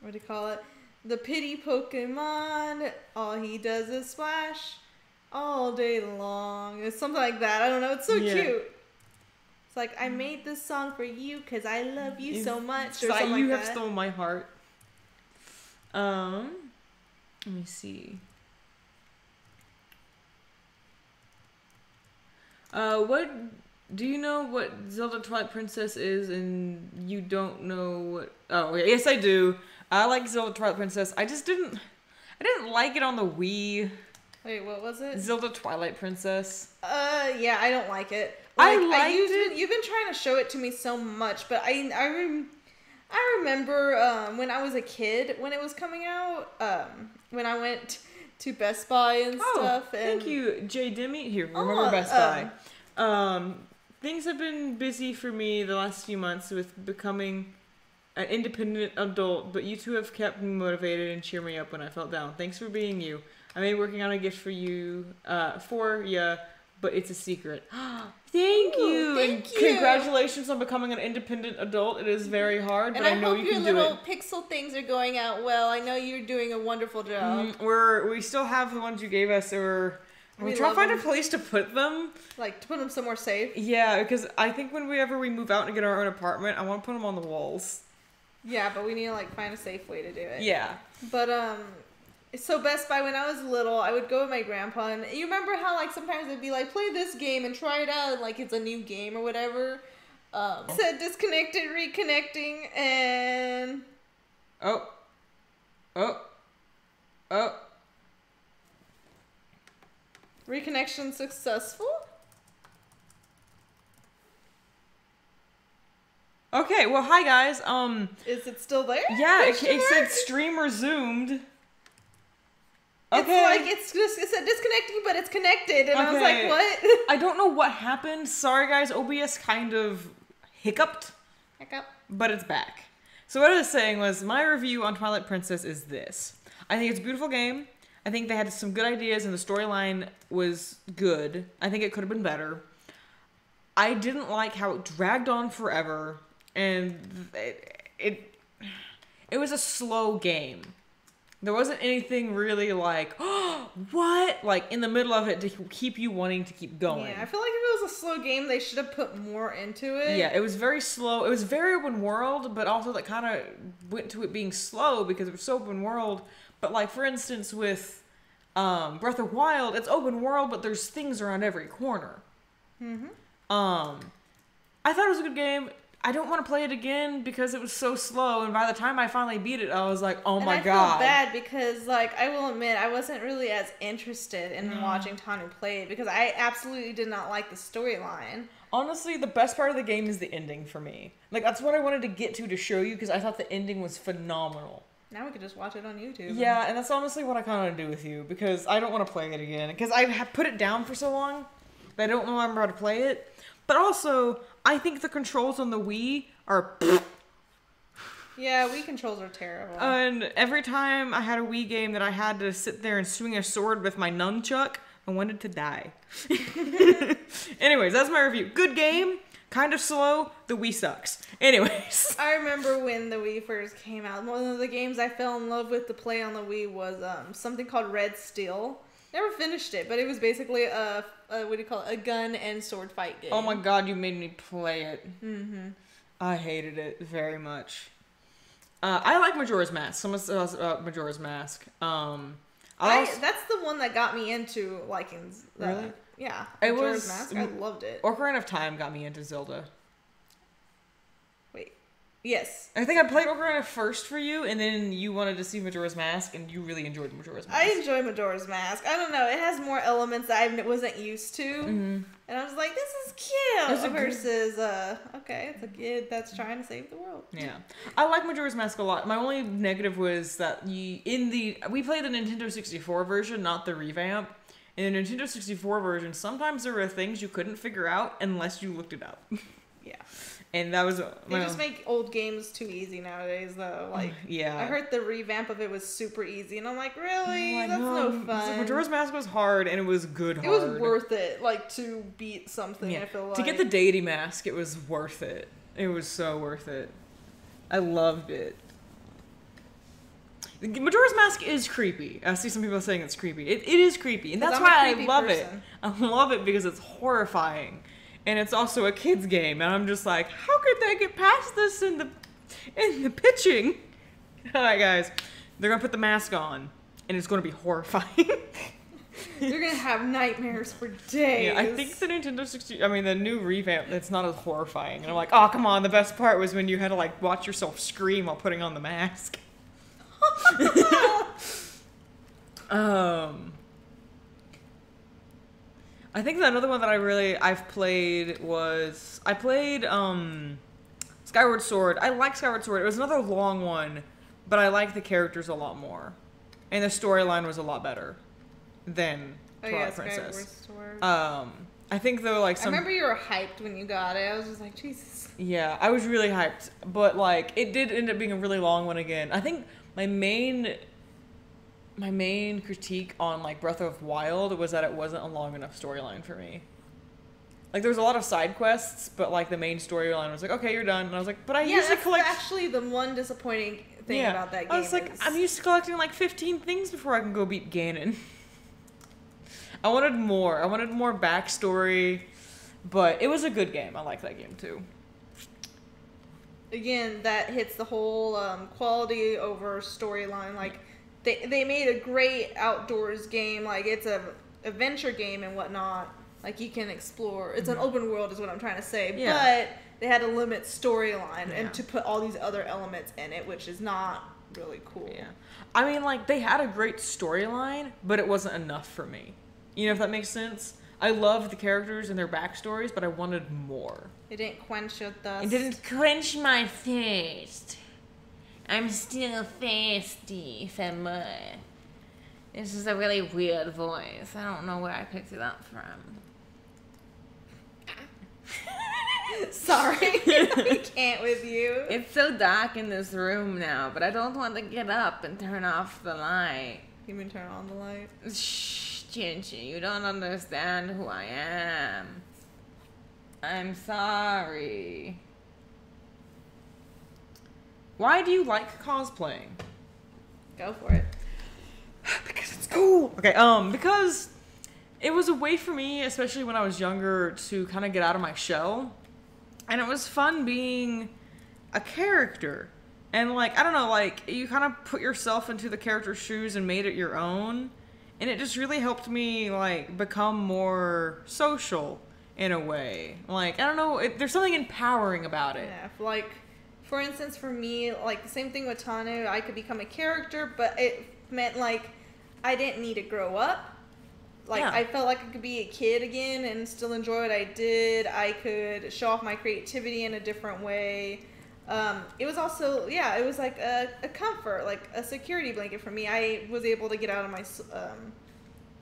what do you call it? The pity Pokemon, all he does is splash all day long. It's something like that. I don't know. It's so cute. It's like, I made this song for you because I love you so much, or something you like have that. stolen my heart. Let me see. What do you know what Zelda Twilight Princess is, and you don't know what? Oh, okay. Yes, I do. I like Zelda Twilight Princess. I didn't like it on the Wii. Wait, what was it? Zelda Twilight Princess. Yeah, I don't like it. I liked it. You've been trying to show it to me so much, but I remember when I was a kid when it was coming out. When I went to Best Buy and stuff. And thank you, J. Demi. Here, remember Best Buy. Things have been busy for me the last few months with becoming an independent adult, but you two have kept me motivated and cheer me up when I felt down. Thanks for being you. I may be working on a gift for you, but it's a secret. Thank you. Thank you. Congratulations on becoming an independent adult. It is very hard, but I know you can do it. And I hope your little pixel things are going out well. I know you're doing a wonderful job. We still have the ones you gave us. I'm trying to find a place to put them. Like, to put them somewhere safe? Yeah, because I think whenever we move out and get our own apartment, I want to put them on the walls. Yeah, but we need to, like, find a safe way to do it. Yeah. But, so Best Buy, when I was little, I would go with my grandpa, and you remember how, like, sometimes it'd be like, play this game and try it out, like it's a new game or whatever? It said disconnected, reconnecting, and... Oh. Reconnection successful? Okay, well, hi guys. Is it still there? Yeah, it said stream resumed. Okay. It's like, it said disconnecting, but it's connected, and I was like, what? I don't know what happened. Sorry guys, OBS kind of hiccuped. But it's back. So what I was saying was, my review on Twilight Princess is this. I think it's a beautiful game. I think they had some good ideas and the storyline was good. I think it could have been better. I didn't like how it dragged on forever, and it was a slow game. There wasn't anything really like, oh, what? Like, in the middle of it to keep you wanting to keep going. Yeah, I feel like if it was a slow game, they should have put more into it. Yeah, it was very slow. It was very open world, but also that kind of went to it being slow because it was so open world. But, like, for instance, with Breath of Wild, it's open world, but there's things around every corner. Mm-hmm. I thought it was a good game. I don't want to play it again because it was so slow, and by the time I finally beat it, I was like, oh my god. I feel bad because, like, I will admit, I wasn't really as interested in watching Tanu play it because I absolutely did not like the storyline. Honestly, the best part of the game is the ending for me. Like, that's what I wanted to get to show you because I thought the ending was phenomenal. Now we could just watch it on YouTube. Yeah, and that's honestly what I kind of want to do with you because I don't want to play it again because I have put it down for so long that I don't remember how to play it. But also, I think the controls on the Wii are... Yeah, Wii controls are terrible. And every time I had a Wii game that I had to sit there and swing a sword with my nunchuck, I wanted to die. Anyways, that's my review. Good game, kind of slow, the Wii sucks. Anyways. I remember when the Wii first came out, one of the games I fell in love with to play on the Wii was something called Red Steel. Never finished it, but it was basically what do you call it? A gun and sword fight game. Oh my god, you made me play it. Mm-hmm. I hated it very much. I like Majora's Mask. Someone else about Majora's Mask. That's the one that got me into liking. Really? Yeah. Majora's Mask. I loved it. Ocarina of Time got me into Zelda. Yes. I think I played Ocarina first for you, and then you wanted to see Majora's Mask, and you really enjoyed Majora's Mask. I enjoy Majora's Mask. I don't know. It has more elements that I wasn't used to. Mm-hmm. And I was like, this is cute. Versus, okay, it's a kid that's trying to save the world. Yeah. I like Majora's Mask a lot. My only negative was that we played the Nintendo 64 version, not the revamp. In the Nintendo 64 version, sometimes there were things you couldn't figure out unless you looked it up. Yeah. And that was... They just make old games too easy nowadays, though. Like, yeah. I heard the revamp of it was super easy, and I'm like, really? That's no fun. Like, Majora's Mask was hard, and it was good hard. It was worth it, like, to beat something, yeah. I feel like. To get the deity mask, it was worth it. It was so worth it. I loved it. Majora's Mask is creepy. I see some people saying it's creepy. It is creepy, and that's why I love it. I love it because it's horrifying. And it's also a kid's game, and I'm just like, how could they get past this in the pitching? Alright guys, they're gonna put the mask on, and it's gonna be horrifying. You're gonna have nightmares for days. Yeah, I think the the new revamp, it's not as horrifying. And I'm like, oh come on, the best part was when you had to like watch yourself scream while putting on the mask. I think that another one that I've played was, I played, Skyward Sword. I like Skyward Sword. It was another long one, but I like the characters a lot more. And the storyline was a lot better than Twilight Princess. Skyward Sword. I think though, like I remember you were hyped when you got it. I was just like, Jesus. Yeah, I was really hyped. But, like, it did end up being a really long one again. I think my main critique on like Breath of Wild was that it wasn't a long enough storyline for me. Like there was a lot of side quests, but like the main storyline was like, okay, you're done. And I was like, but I usually collect. That's actually the one disappointing thing about that game. I was like, I'm used to collecting like 15 things before I can go beat Ganon. I wanted more. I wanted more backstory, but it was a good game. I like that game too. Again, that hits the whole quality over storyline. Like, they made a great outdoors game. Like, it's a adventure game and whatnot. Like, you can explore. It's an open world is what I'm trying to say. Yeah. But they had to limit storyline and to put all these other elements in it, which is not really cool. Yeah. I mean, like, they had a great storyline, but it wasn't enough for me. You know, if that makes sense? I loved the characters and their backstories, but I wanted more. It didn't quench your thirst. It didn't quench my thirst. I'm still thirsty for more. This is a really weird voice. I don't know where I picked it up from. Sorry. We can't with you. It's so dark in this room now, but I don't want to get up and turn off the light. You mean turn on the light? Shh, Chinchi, you don't understand who I am. I'm sorry. Why do you like cosplaying? Go for it. Because it's cool. Okay, because it was a way for me, especially when I was younger, to kind of get out of my shell. And it was fun being a character. And, like, I don't know, like, you kind of put yourself into the character's shoes and made it your own. And it just really helped me, like, become more social in a way. Like, I don't know, there's something empowering about it. Yeah, like, for instance, for me, like, the same thing with Tanu, I could become a character, but it meant, like, I didn't need to grow up. Like, I felt like I could be a kid again and still enjoy what I did. I could show off my creativity in a different way. It was also, it was like a comfort, like a security blanket for me. I was able to get out of my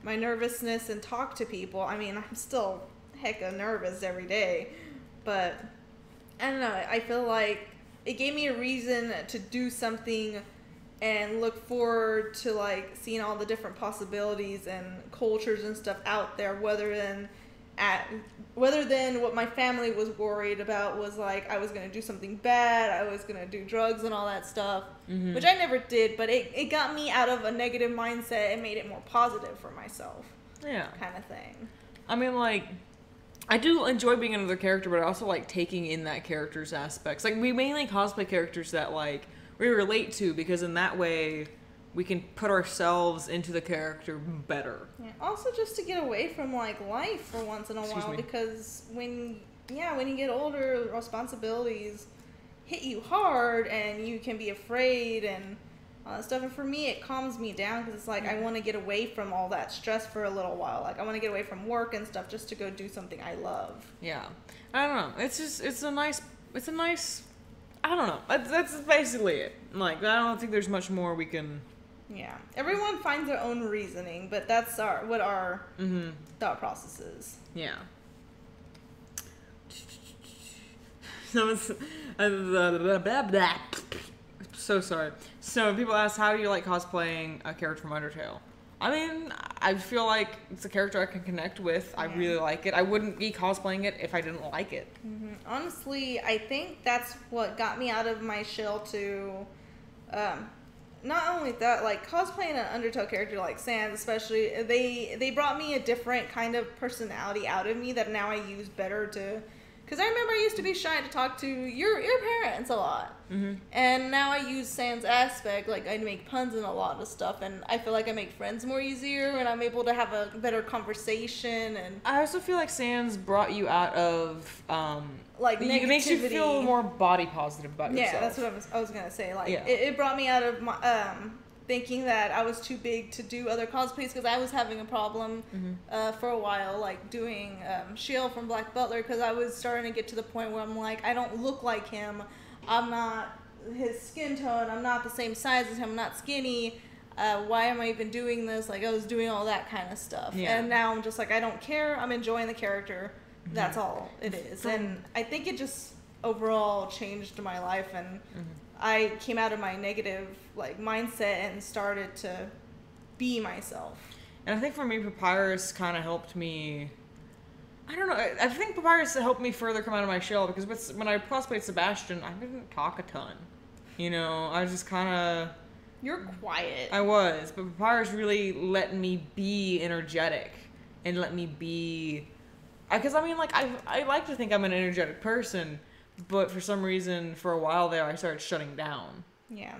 my nervousness and talk to people. I mean, I'm still hecka nervous every day, but I don't know. I feel like it gave me a reason to do something and look forward to, like, seeing all the different possibilities and cultures and stuff out there, whether than what my family was worried about was, like, I was going to do something bad, I was going to do drugs and all that stuff, which I never did, but it got me out of a negative mindset and made it more positive for myself. Yeah. Kind of thing. I mean, like, I do enjoy being another character, but I also like taking in that character's aspects. Like, we mainly cosplay characters that, like, we relate to, because in that way we can put ourselves into the character better. Yeah. Also, just to get away from, like, life for once in a while, because when you get older, responsibilities hit you hard and you can be afraid and all that stuff. And for me, it calms me down, because it's like I want to get away from all that stress for a little while. Like, I want to get away from work and stuff just to go do something I love. Yeah. I don't know. It's a nice I don't know. That's basically it. Like, I don't think there's much more we can. Yeah. Everyone finds their own reasoning, but that's what our thought process is. Yeah. So sorry. So people ask, how do you like cosplaying a character from Undertale? I mean, I feel like it's a character I can connect with. I really like it. I wouldn't be cosplaying it if I didn't like it. Honestly, I think that's what got me out of my shell to, not only that, like, cosplaying an Undertale character like Sans especially, they brought me a different kind of personality out of me that now I use better to, because I remember I used to be shy to talk to your parents a lot. And now I use Sans aspect, like, I make puns and a lot of stuff, and I feel like I make friends more easier, and I'm able to have a better conversation. And I also feel like Sans brought you out of, like, negativity. It makes you feel more body positive about yourself. Yeah, that's what I was going to say. Like, it brought me out of my, thinking that I was too big to do other cosplays, because I was having a problem for a while, like, doing Shield from Black Butler, because I was starting to get to the point where I'm like, I don't look like him. I'm not his skin tone. I'm not the same size as him. I'm not skinny. Why am I even doing this? Like, I was doing all that kind of stuff. Yeah. And now I'm just like, I don't care. I'm enjoying the character. That's all it is. And I think it just overall changed my life, and I came out of my negative, like, mindset and started to be myself. And I think for me, Papyrus kind of helped me. I don't know. I think Papyrus helped me further come out of my shell, because when I cosplayed Sebastian, I didn't talk a ton. You know, I was just kind of. You're quiet. I was, but Papyrus really let me be energetic. and let me be. Because I mean, like, I like to think I'm an energetic person, but for some reason, for a while there, I started shutting down. Yeah.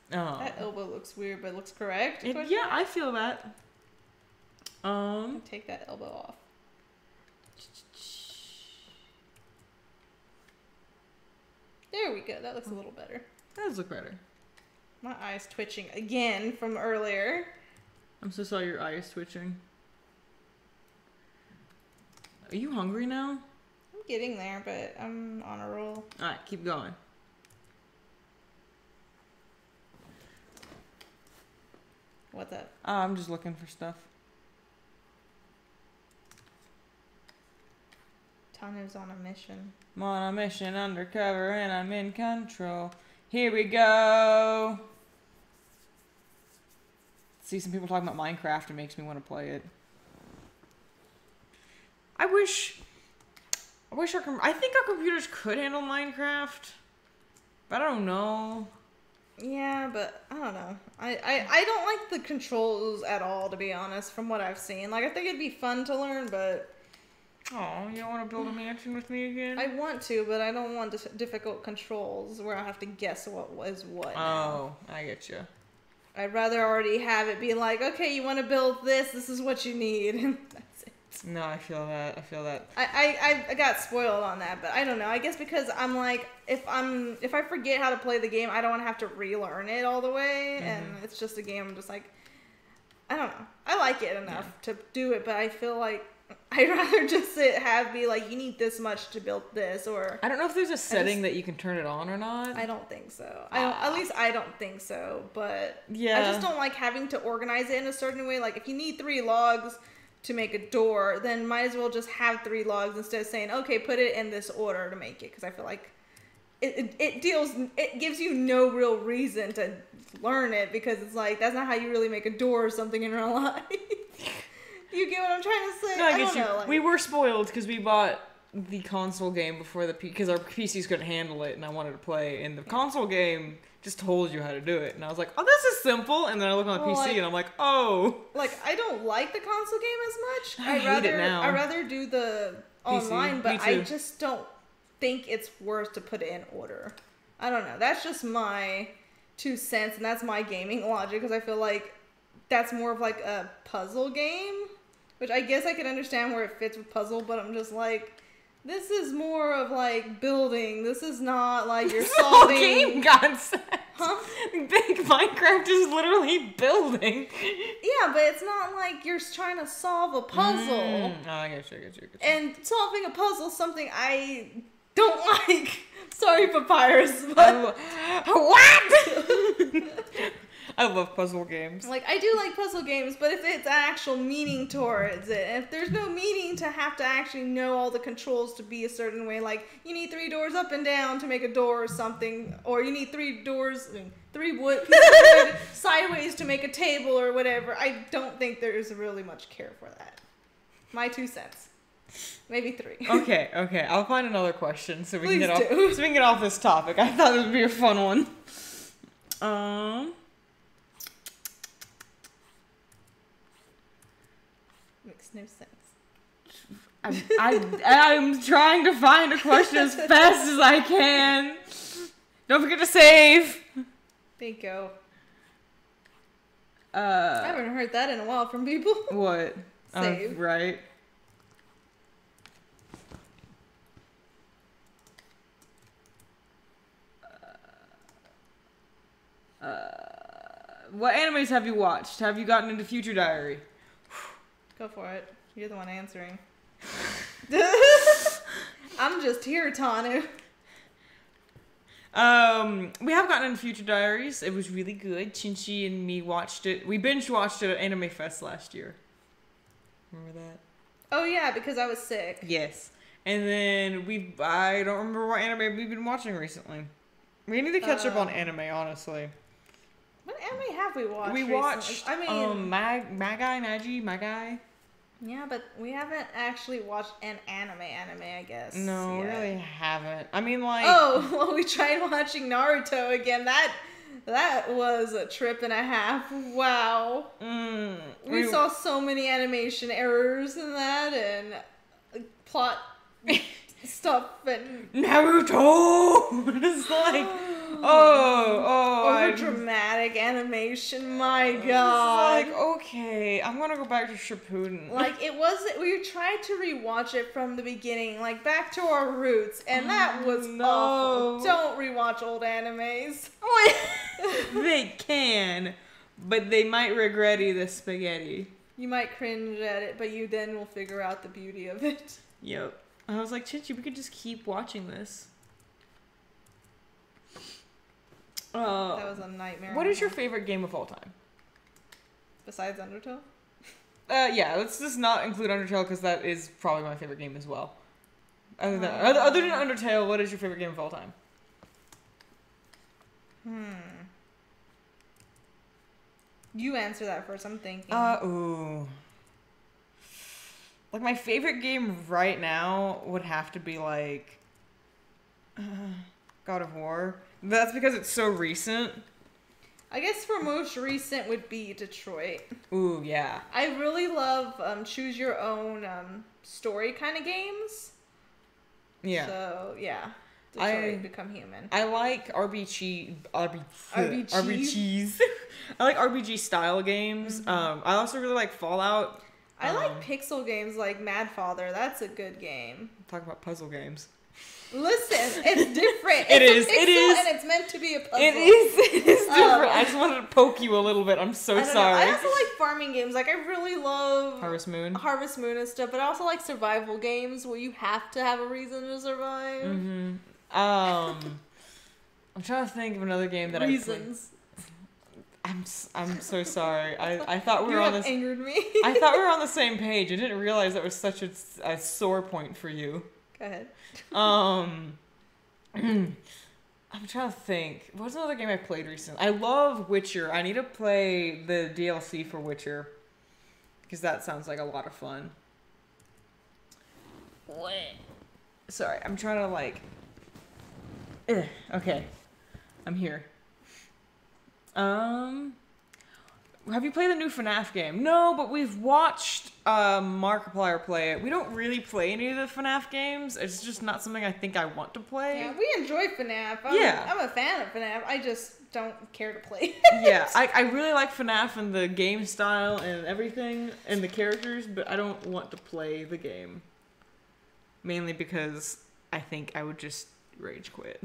That elbow looks weird, but it looks correct. Yeah, I feel that. Take that elbow off. There we go. That looks a little better. That does look better. My eye's twitching again from earlier. I'm so sorry your eye is twitching. Are you hungry now? I'm getting there, but I'm on a roll. Alright, keep going. What's up? I'm just looking for stuff. Tanu's on a mission. I'm on a mission undercover and I'm in control. Here we go. See some people talking about Minecraft. It makes me want to play it. I think our computers could handle Minecraft, but I don't know. Yeah, but I don't know. I don't like the controls at all, to be honest, from what I've seen. Like, I think it'd be fun to learn, but... Oh, you don't want to build a mansion with me again? I want to, but I don't want difficult controls where I have to guess what was what. Oh, I get you. I'd rather already have it be like, okay, you want to build this, this is what you need. That's it. No, I feel that. I got spoiled on that, but I don't know. I guess because I'm like, if I forget how to play the game, I don't want to have to relearn it all the way, and it's just a game. I'm just like, I don't know. I like it enough to do it, but I feel like I'd rather just be like, you need this much to build this, or I don't know if there's a setting that you can turn it on or not. I don't think so. At least I don't think so. But yeah, I just don't like having to organize it in a certain way. Like, if you need 3 logs to make a door, then might as well just have 3 logs instead of saying, okay, put it in this order to make it. Because I feel like it gives you no real reason to learn it, because it's like, that's not how you really make a door or something in real life. You get what I'm trying to say? No, I don't get you. know, like, we were spoiled because we bought the console game before because our PCs couldn't handle it, and I wanted to play. And the console game just told you how to do it, and I was like, "Oh, this is simple." And then I look on the PC, and I'm like, "Oh." Like, I don't like the console game as much. I hate it now. I'd rather do the online, but I just don't think it's worth to put it in order. I don't know. That's just my 2 cents, and that's my gaming logic, because I feel like that's more of like a puzzle game. Which I guess I can understand where it fits with puzzle, but I'm just like, this is more of like building. This is not like you're solving. Game concept. Huh? Big Minecraft is literally building. Yeah, but it's not like you're trying to solve a puzzle. Oh, I get you. And solving a puzzle is something I don't like. Sorry, Papyrus, but... What? I love puzzle games. Like, I do like puzzle games, but if it's actual meaning towards it, if there's no meaning to have to actually know all the controls to be a certain way, like, you need 3 doors up and down to make a door or something, or you need 3 wood pieces of wood sideways to make a table or whatever, I don't think there is really much care for that. My 2 cents. Maybe 3. Okay. I'll find another question so we can get off this topic. I thought it would be a fun one. Makes no sense. I'm trying to find a question as fast as I can. Don't forget to save. Bingo. I haven't heard that in a while from people. What? Save. Right. What animes have you watched? Have you gotten into Future Diary? Go for it. You're the one answering. I'm just here, Tanu. We have gotten into Future Diaries. It was really good. Chinchi and me watched it. We binge watched it at Anime Fest last year. Remember that? Oh yeah, because I was sick. Yes. And then I don't remember what anime we've been watching recently. We need to catch up on anime, honestly. What anime have we watched? We watched, Magi. Yeah, but we haven't actually watched an anime, I guess. No, we really haven't. I mean, like... Oh, well, we tried watching Naruto again. That was a trip and a half. Wow. We saw so many animation errors in that and plot stuff and Naruto. It's like, over dramatic animation. My God. It's like, okay, I'm gonna go back to Shippuden. Like it wasn't. We tried to rewatch it from the beginning, like back to our roots, and that was awful. Don't rewatch old animes. They can, but they might regret the spaghetti. You might cringe at it, but you then will figure out the beauty of it. Yep. I was like, Chinchi, we could just keep watching this. That was a nightmare. What is your favorite game of all time? Besides Undertale? Yeah, let's just not include Undertale because that is probably my favorite game as well. Other than Undertale, what is your favorite game of all time? You answer that first. I'm thinking. Like my favorite game right now would have to be like God of War. That's because it's so recent. I guess for most recent would be Detroit. Ooh, yeah. I really love choose your own story kind of games. Yeah. So yeah, Detroit Become Human. I like RBGs. RBGs. I like RPG style games. I also really like Fallout. I like pixel games like Mad Father. That's a good game. Talk about puzzle games. Listen, it's different. It is. And it's meant to be a puzzle. It is different. I just wanted to poke you a little bit. I'm so sorry. I also like farming games. Like, I really love Harvest Moon and stuff, but I also like survival games where you have to have a reason to survive. I'm trying to think of another game that Reasons. I'm so sorry. I thought we were on this. Angered me. I thought we were on the same page. I didn't realize that was such a sore point for you. Go ahead. I'm trying to think. What's another game I played recently? I love Witcher. I need to play the DLC for Witcher because that sounds like a lot of fun. What? Sorry, I'm trying to like. Okay, I'm here. Have you played the new FNAF game? No, but we've watched Markiplier play it. We don't really play any of the FNAF games. It's just not something I think I want to play. Yeah, we enjoy FNAF. I'm a fan of FNAF. I just don't care to play. Yeah, I really like FNAF and the game style and everything and the characters, but I don't want to play the game. Mainly because I think I would just rage quit.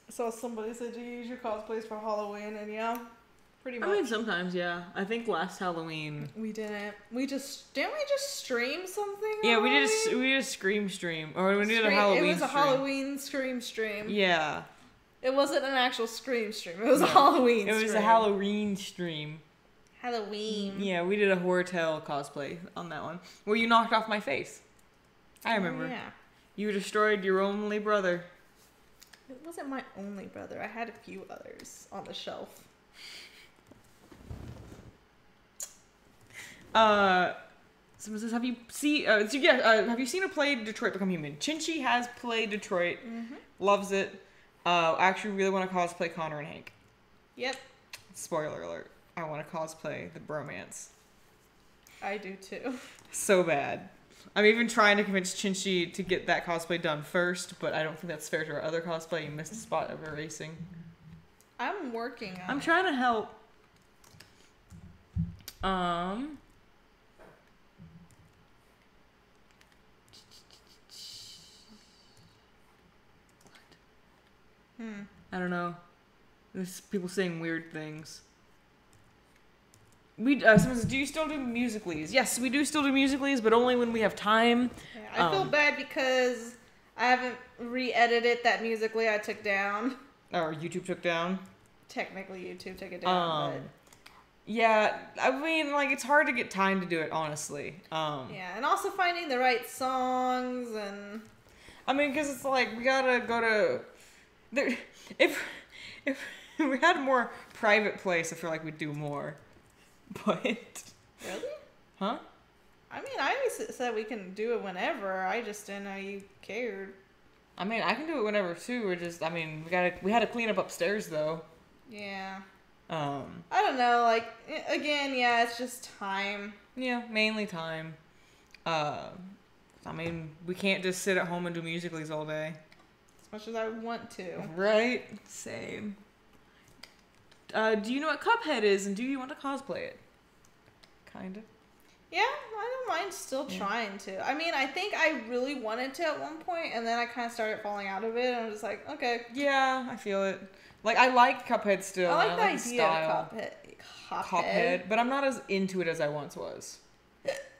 So somebody said you use your cosplays for Halloween, and yeah, pretty much. I mean, sometimes, yeah. I think last Halloween we didn't. Didn't we just stream something? Yeah, Halloween? we did a Scream stream, or we did a Halloween. It was a Halloween Scream stream. Yeah. It wasn't an actual Scream stream. It was a Halloween. It was a Halloween stream. Halloween. Yeah, we did a Horror-Tale cosplay on that one, where you knocked off my face. I remember. Oh, yeah. You destroyed your only brother. It wasn't my only brother. I had a few others on the shelf. Someone says, have you seen or played Detroit Become Human? Chinchi has played Detroit. Loves it. I actually really want to cosplay Connor and Hank. Yep. Spoiler alert. I want to cosplay the bromance. I do too. So bad. I'm even trying to convince Chinchi to get that cosplay done first, but I don't think that's fair to our other cosplay. You missed a spot of erasing. I'm working on I'm trying to help. I don't know. There's people saying weird things. Someone says, do you still do musicallys? Yes, we do still do musicallys, but only when we have time. Yeah, I feel bad because I haven't re-edited that musically I took down. Or YouTube took down? Technically, YouTube took it down, but... Yeah, I mean, like, it's hard to get time to do it, honestly. Yeah, and also finding the right songs and... I mean, because it's like, we gotta go to... If we had a more private place, I feel like we'd do more. But... Really? Huh? I mean, I always said we can do it whenever. I just didn't know you cared. I mean, I can do it whenever too. We're just, I mean, we had to clean up upstairs though. Yeah. I don't know. Like again, yeah, it's just time. Yeah, mainly time. I mean, we can't just sit at home and do musicals all day. As much as I want to. Right? Same. Do you know what Cuphead is, and do you want to cosplay it? Kinda. Yeah, I don't mind still trying to. I mean, I think I really wanted to at one point, and then I kind of started falling out of it, and I'm just like, okay. Yeah, I feel it. Like, I like Cuphead still. I like the idea style. Of Cuphead, but I'm not as into it as I once was.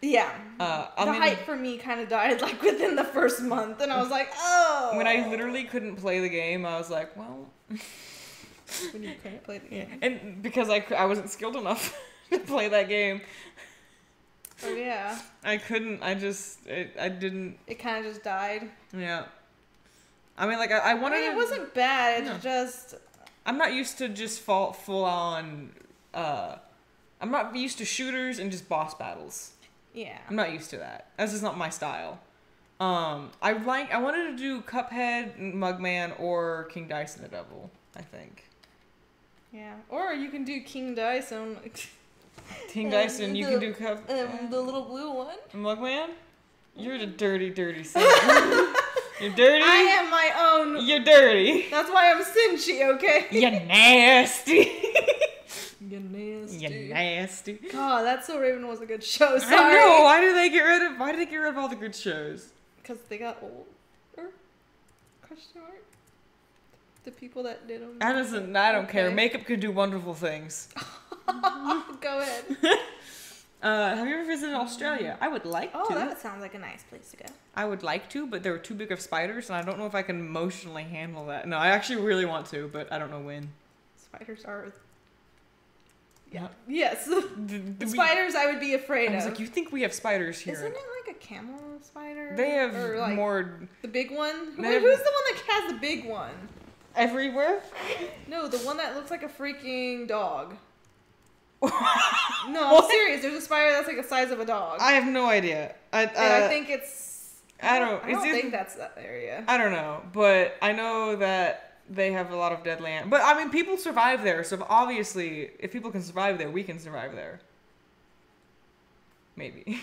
Yeah. I mean, hype for me kind of died, like, within the first month, and I was like, oh. When I literally couldn't play the game, I was like, well. When you couldn't play the game. Yeah. And because I wasn't skilled enough to play that game. Oh, yeah. I couldn't. I didn't. It kind of just died. Yeah. I mean, like, I wanted it wasn't bad. It's just... I'm not used to just full on... I'm not used to shooters and just boss battles. Yeah. I'm not used to that. That's just not my style. I wanted to do Cuphead, Mugman, or King Dice and the Devil, I think. Yeah. Or you can do King Dice on... King Dice and you can do Cuphead. The little blue one. Mugman? You're the dirty, dirty son. You're dirty. I am my own. You're dirty. That's why I'm Chinchi, okay? You're nasty. You're nasty. You're nasty. God, That's So Raven was a good show. Sorry. I know. Why did they get rid of all the good shows? Because they got older? Question mark? The people that did them. I don't care. Makeup can do wonderful things. Go ahead. Have you ever visited Australia? I would like to. Oh, that sounds like a nice place to go. I would like to, but there were too big of spiders, and I don't know if I can emotionally handle that. No, I actually really want to, but I don't know when. Spiders are... Yeah. Yes. The spiders I would be afraid of. I was like, you think we have spiders here? Isn't it like a camel spider? They have like more... The big one? Who's the one that has the big one? Everywhere? No, the one that looks like a freaking dog. No, I'm serious. There's a spider that's like the size of a dog. I have no idea. I think it's... I don't think that's that area. I don't know, but I know that they have a lot of dead land. But, I mean, people survive there, so obviously, if people can survive there, we can survive there. Maybe.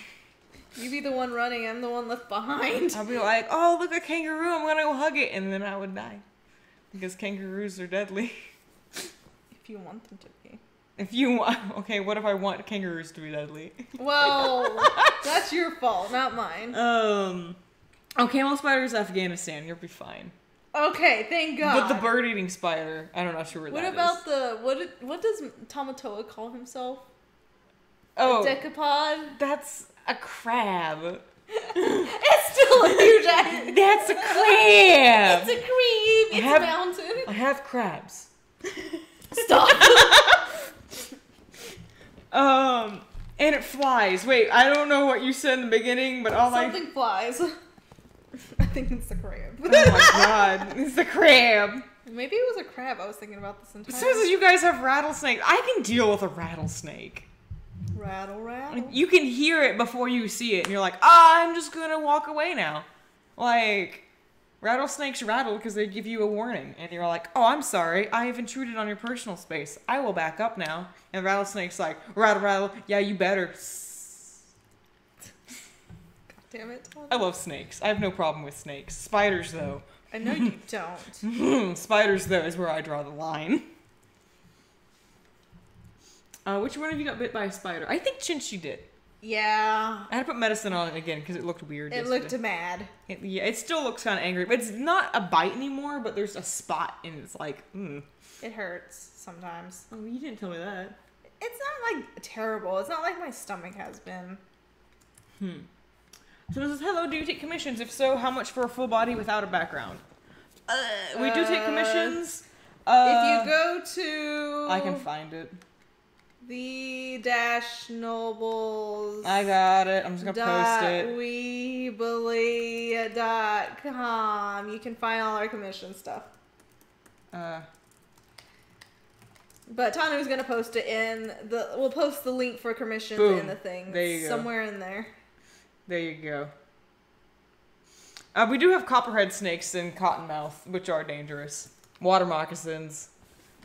You be the one running, I'm the one left behind. I'll be like, oh, look, a kangaroo, I'm gonna go hug it, and then I would die. Because kangaroos are deadly. If you want them to be. If you want... Okay, what if I want kangaroos to be deadly? Well, that's your fault, not mine. Oh, camel spider is Afghanistan. You'll be fine. Okay, thank God. But the bird-eating spider, I'm not sure where that is. What about what does Tamatoa call himself? Oh. A decapod? That's a crab. It's still a huge... That's a crab! It's a cream! It's a mountain! I have crabs. Stop! And it flies. Wait, I don't know what you said in the beginning, but Something flies. I think it's the crab. Oh my god, it's the crab. Maybe it was a crab I was thinking about this entire time. As soon as you guys have rattlesnakes, I can deal with a rattlesnake. Rattle, rattle. You can hear it before you see it, and you're like, I'm just gonna walk away now. Like, rattlesnakes rattle because they give you a warning, and you're like, oh, I'm sorry, I have intruded on your personal space. I will back up now. And rattlesnake's like, rattle, rattle, yeah, you better. God damn it. I love snakes. I have no problem with snakes. Spiders, though. I know you don't. Spiders, though, is where I draw the line. Which one of you got bit by a spider? I think Chinchi did. Yeah. I had to put medicine on it again because it looked weird. It looked mad. It still looks kind of angry, but it's not a bite anymore. But there's a spot, and it's like, It hurts sometimes. Oh, you didn't tell me that. It's not like terrible. It's not like my stomach has been. So this is, hello, do you take commissions? If so, how much for a full body without a background? We do take commissions. If you go to... I can find it. TheNobles. I got it. I'm just going to post it. Weebly.com. You can find all our commission stuff. But Tanu's going to post it in the... We'll post the link for commissions in the thing. There you go. Somewhere in there. There you go. We do have copperhead snakes and cottonmouth, which are dangerous. Water moccasins.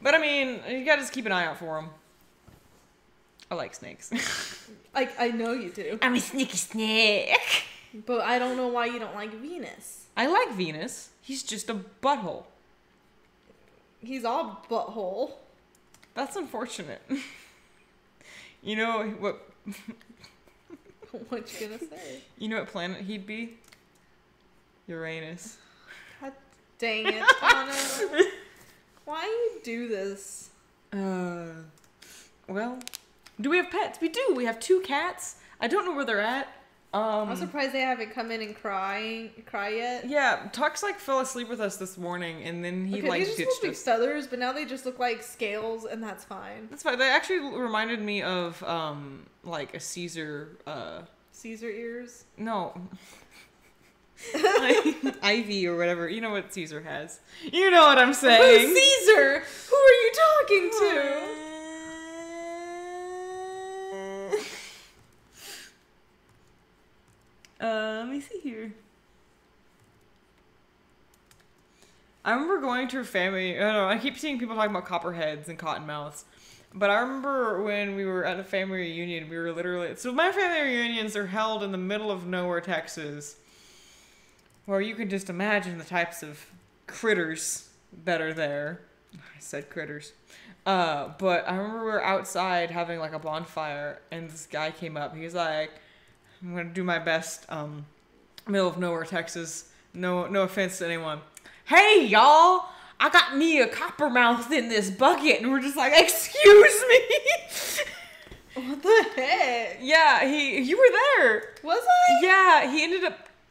But I mean, you gotta just keep an eye out for them. I like snakes. I know you do. I'm a sneaky snake. But I don't know why you don't like Venus. I like Venus. He's just a butthole. He's all butthole. That's unfortunate. You know what? What you gonna say? You know what planet he'd be? Uranus. God dang it, Tanu. Why you do this? Well, do we have pets? We do. We have 2 cats. I don't know where they're at. I'm surprised they haven't come in and cry yet. Yeah, Tux like fell asleep with us this morning, and then he like they just ditched look like us. feathers, but now they just look like scales, and that's fine. That's fine. They actually reminded me of like a Caesar. Caesar ears. No. Like, Ivy or whatever. You know what Caesar has. You know what I'm saying. Who's Caesar? Who are you talking to? Let me see here. I remember going to a family. I don't know. I keep seeing people talking about copperheads and cottonmouths, but I remember when we were at a family reunion, we were literally. So my family reunions are held in the middle of nowhere, Texas, where you can just imagine the types of critters that are there. I said critters. But I remember we were outside having like a bonfire, and this guy came up. He was like, "I'm gonna do my best." Middle of nowhere, Texas. No offense to anyone. Hey, y'all! I got me a coppermouth in this bucket, and we're just like, excuse me. What the heck? Yeah, you were there. Was I? Yeah,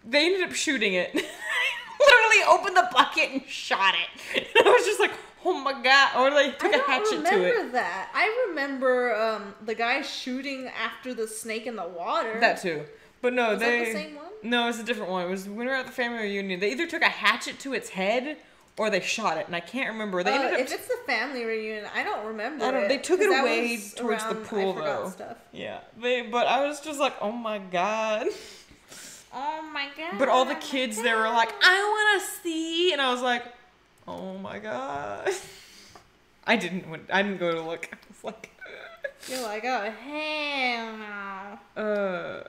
they ended up shooting it. Literally opened the bucket and shot it. And I was just like, oh my god. Or they took a hatchet to it. I remember that. I remember the guy shooting after the snake in the water. That too. But no, Was that the same one? No, it's a different one. It was when we were at the family reunion. They either took a hatchet to its head or they shot it, and I can't remember. They ended up if it's the family reunion, I don't remember. They took it away towards the pool though. Stuff. Yeah, but I was just like, oh my god. Oh my god. But all the kids, they were like, I want to see, and I was like, oh my god. I didn't go to look. I was like, you're like, oh hell no.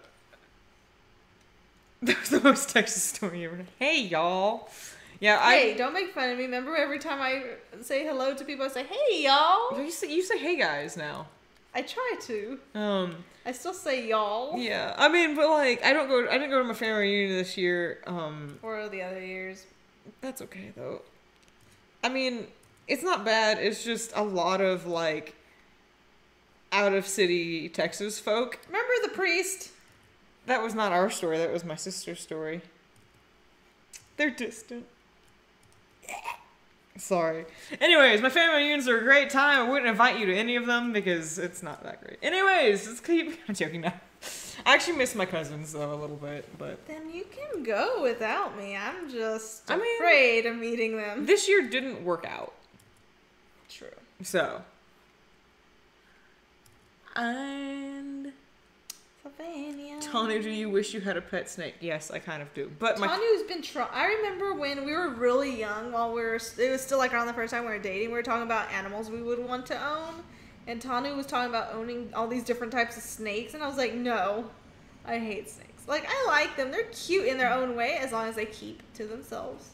That was the most Texas story ever. Hey, y'all. Yeah, Hey, don't make fun of me. Remember every time I say hello to people, I say, hey, y'all. You say hey, guys, now. I try to. I still say y'all. Yeah, I mean, but like, I didn't go to my family reunion this year. Or the other years. That's okay, though. I mean, it's not bad. It's just a lot of, like, out-of-city Texas folk. Remember the priest? That was not our story. That was my sister's story. They're distant. Sorry. Anyways, my family reunions are a great time. I wouldn't invite you to any of them because it's not that great. Anyways, let's keep... I'm joking now. I actually miss my cousins, though, a little bit, but... Then you can go without me. I'm just afraid of meeting them. This year didn't work out. True. So... And... Tanu, do you wish you had a pet snake? Yes, I kind of do. But Tanu's been trying. I remember when we were really young, it was still like around the first time we were dating, we were talking about animals we would want to own. And Tanu was talking about owning all these different types of snakes. And I was like, no, I hate snakes. Like, I like them. They're cute in their own way as long as they keep to themselves.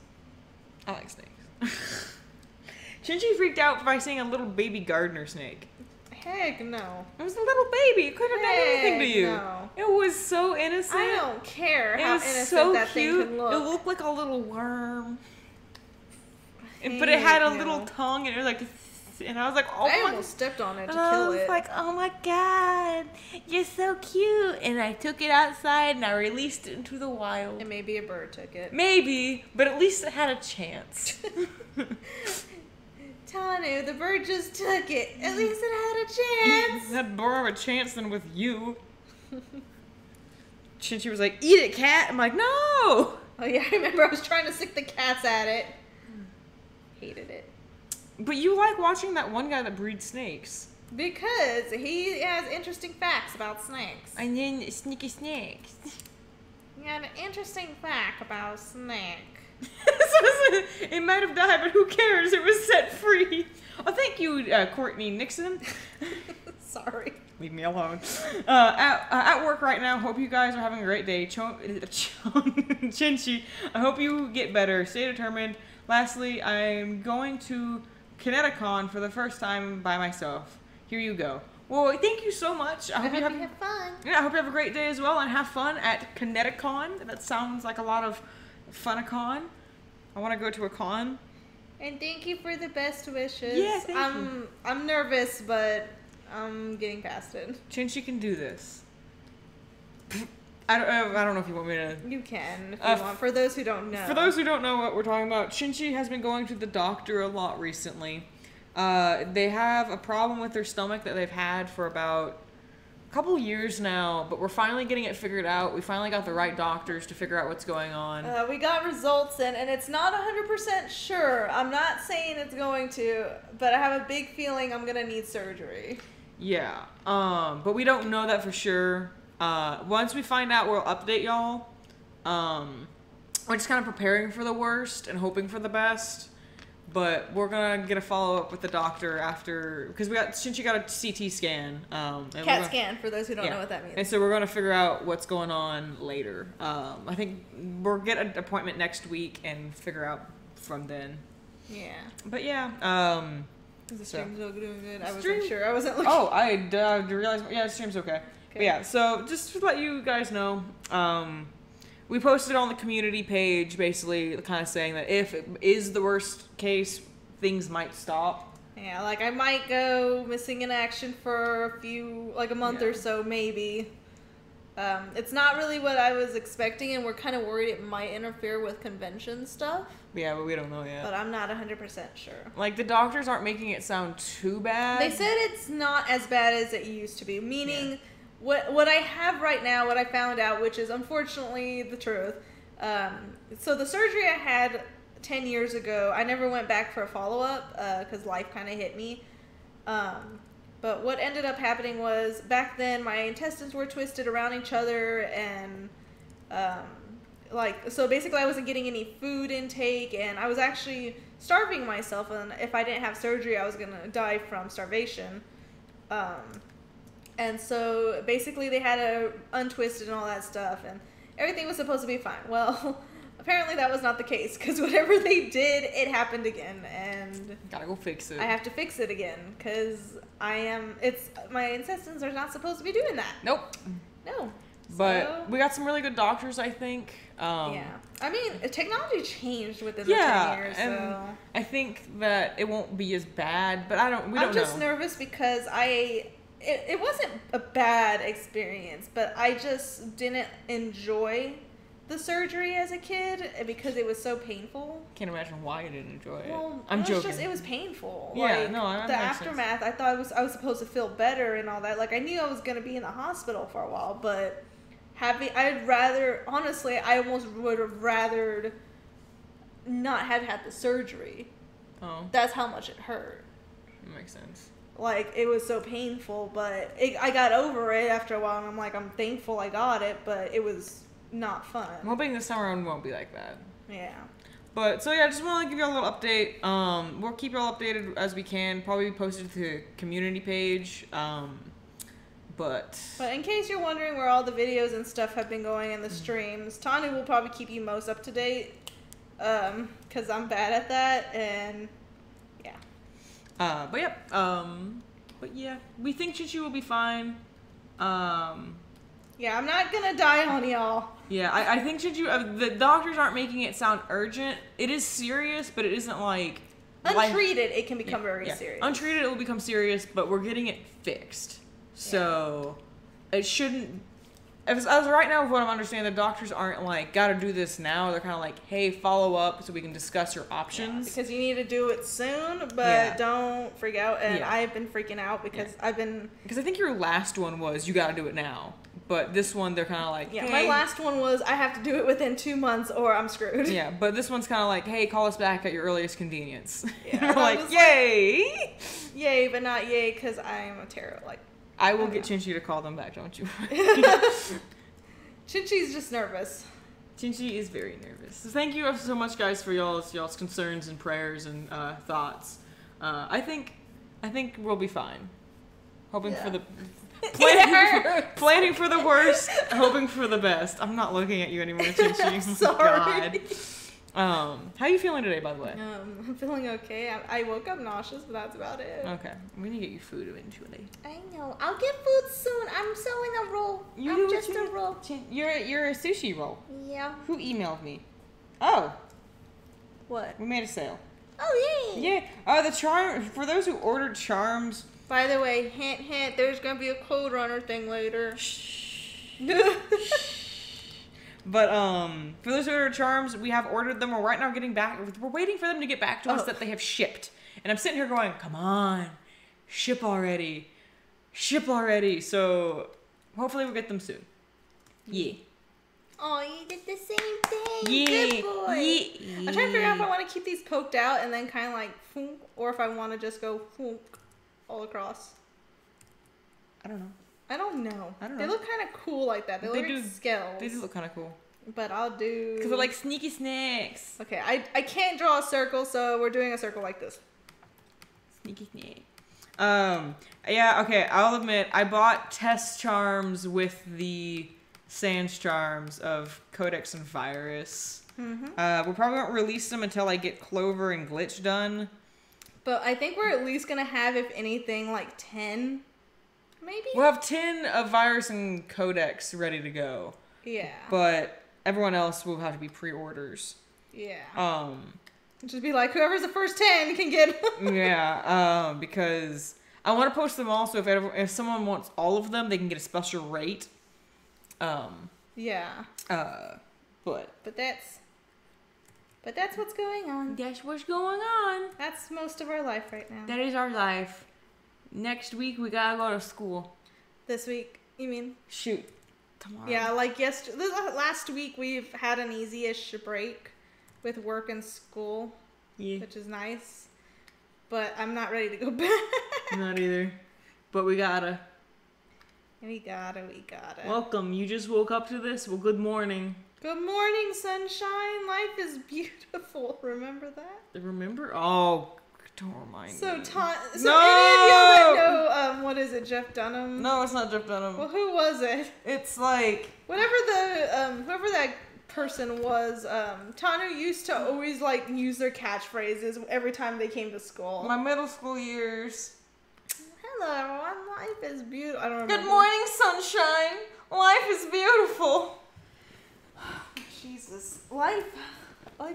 I like snakes. Chinchi freaked out by seeing a little baby gardener snake. Heck no. It was a little baby. It couldn't have done anything to you. No. It was so innocent. I don't care how innocent so that cute. thing can look. It looked like a little worm. But it had a little tongue, and it was like... And I was like, oh I my... almost stepped on it to kill I was it. like, oh my god, you're so cute. And I took it outside, and I released it into the wild. And maybe a bird took it. Maybe, but at least it had a chance. Tanu, the bird just took it. At least it had a chance. It had more of a chance than with you. Chinchi was like, eat it, cat. I'm like, no. Oh yeah, I remember I was trying to stick the cats at it. Hated it. But you like watching that one guy that breeds snakes. Because he has interesting facts about snakes. And then sneaky snakes. got an interesting fact about Snack. It might have died, but who cares? It was set free. Oh, thank you, Courtney Nixon. Sorry. Leave me alone. At work right now. Hope you guys are having a great day. Chinchi, I hope you get better. Stay determined. Lastly, I'm going to Kineticon for the first time by myself. Here you go. Well, thank you so much. I hope you have fun. Yeah, I hope you have a great day as well, and have fun at Kineticon. That sounds like a lot of funicon. I want to go to a con. And thank you for the best wishes. Yeah, thank you. I'm nervous, but I'm getting past it. Chinchi can do this. I don't know if you want me to... You can, if you want. For those who don't know. For those who don't know what we're talking about, Chinchi has been going to the doctor a lot recently. They have a problem with their stomach that they've had for about a couple years now, but we're finally getting it figured out. We finally got the right doctors to figure out what's going on. We got results in, and it's not 100% sure. I'm not saying it's going to, but I have a big feeling I'm going to need surgery. Yeah, but we don't know that for sure. Once we find out, we'll update y'all. We're just kind of preparing for the worst and hoping for the best. But we're gonna get a follow up with the doctor after, because Chinchi got a CT scan. CAT scan, for those who don't know what that means. And so we're gonna figure out what's going on later. I think we'll get an appointment next week and figure out from then. Yeah. But yeah. Is the stream still doing good? I wasn't sure. I wasn't looking. Oh, I realized. Yeah, the stream's okay. But yeah, so just to let you guys know, we posted on the community page basically kind of saying that if it is the worst case, things might stop. Yeah, like I might go missing in action for a month or so, maybe. It's not really what I was expecting, and we're kind of worried it might interfere with convention stuff. Yeah, but we don't know yet. But I'm not 100% sure. Like, the doctors aren't making it sound too bad. They said it's not as bad as it used to be, meaning... Yeah. What I have right now, what I found out, which is unfortunately the truth. So the surgery I had 10 years ago, I never went back for a follow-up because life kind of hit me. But what ended up happening was back then my intestines were twisted around each other, and so basically I wasn't getting any food intake, and I was actually starving myself, and if I didn't have surgery I was gonna die from starvation. And so basically they had to untwist it and all that stuff, and everything was supposed to be fine. Well, apparently that was not the case, because whatever they did, it happened again, and gotta go fix it. I have to fix it again, because my intestines are not supposed to be doing that. Nope. No. But we got some really good doctors, I think. Yeah. I mean, technology changed within the 10 years, and so... I think that it won't be as bad, but we don't know. I'm just nervous because it wasn't a bad experience, but I just didn't enjoy the surgery as a kid because it was so painful. Can't imagine why you didn't enjoy it. Well, I'm joking. It was painful. Yeah, no, the aftermath. I thought I was supposed to feel better and all that. Like, I knew I was gonna be in the hospital for a while, but honestly, I almost would have rathered not have had the surgery. Oh, that's how much it hurt. That makes sense. Like, it was so painful, but I got over it after a while, and I'm thankful I got it, but it was not fun. I'm hoping this time around won't be like that. Yeah. But, so yeah, just want to give you a little update. We'll keep you all updated as we can. Probably posted to the community page. But in case you're wondering where all the videos and stuff have been going in the streams, Tanu will probably keep you most up to date. Because I'm bad at that, and... But yeah, we think Chinchi will be fine. Yeah, I'm not gonna die on y'all. Yeah, I think Chinchi, the doctors aren't making it sound urgent. It is serious, but it isn't like... Untreated, it can become very serious. Untreated, it will become serious, but we're getting it fixed. So, it shouldn't... As right now, with what I'm understanding, the doctors aren't like, gotta do this now. They're kind of like, hey, follow up so we can discuss your options. Because you need to do it soon, but don't freak out. And I've been freaking out because Because I think your last one was, you gotta do it now. But this one, they're kind of like, hey. My last one was, I have to do it within 2 months or I'm screwed. Yeah, but this one's kind of like, hey, call us back at your earliest convenience. Yeah, we're like, yay! Yay, but not yay, because I am a terror. Like, I will get Chinchi to call them back, don't you? Chinchi's just nervous. Chinchi is very nervous. So thank you so much, guys, for y'all's concerns and prayers and thoughts. I think we'll be fine. Hoping for the planning for the worst, hoping for the best. I'm not looking at you anymore, Chinchi. Sorry. God. How are you feeling today, by the way? I'm feeling okay. I woke up nauseous, but that's about it. Okay, I'm gonna get you food eventually. I know. I'll get food soon. I'm sewing a roll. I'm just a roll. You're a sushi roll. Yeah. Who emailed me? Oh. What? We made a sale. Oh, yay. Yeah. The charm, for those who ordered charms. By the way, hint, hint, there's going to be a Code Runner thing later. Shh. But, for those who ordered charms, we have ordered them. We're right now getting back. We're waiting for them to get back to us that they have shipped. And I'm sitting here going, come on. Ship already. Ship already. So, hopefully we'll get them soon. Yeah. Oh, you did the same thing. Yeah. Good boy. Yeah. I'm trying to figure out if I want to keep these poked out and then kind of like, or if I want to just go all across. I don't know. I don't know. I don't know. They look kind of cool like that. They look like scales. They do look kind of cool. But I'll do... Because they're like sneaky snakes. Okay, I can't draw a circle, so we're doing a circle like this. Sneaky snake. Yeah, okay, I'll admit, I bought test charms with the sans charms of Codex and Virus. Mm-hmm. We probably won't release them until I get Clover and Glitch done. But I think we're at least going to have, if anything, like 10, maybe? We'll have 10 of Virus and Codex ready to go. Yeah. But everyone else will have to be pre-orders. Yeah. Just be like, whoever's the first 10 can get them. Yeah, because I want to post them all, so if someone wants all of them, they can get a special rate. Yeah. But that's what's going on. That's what's going on. That's most of our life right now. That is our life. Next week, we gotta go to school. This week, you mean? Shoot. Tomorrow. Yeah, like last week we've had an easy-ish break with work and school, which is nice. But I'm not ready to go back. Not either. But we gotta. We gotta. Welcome. You just woke up to this? Well, good morning. Good morning, sunshine. Life is beautiful. Remember that? Remember? Oh, don't remind me. So any of you that know, what is it, Jeff Dunham? No, it's not Jeff Dunham. Well, who was it? It's like... Whatever whoever that person was, Tanu used to always, like, use their catchphrases every time they came to school. My middle school years. Hello, everyone. Life is beautiful. I don't remember. Good morning, sunshine. Life is beautiful. Jesus. Life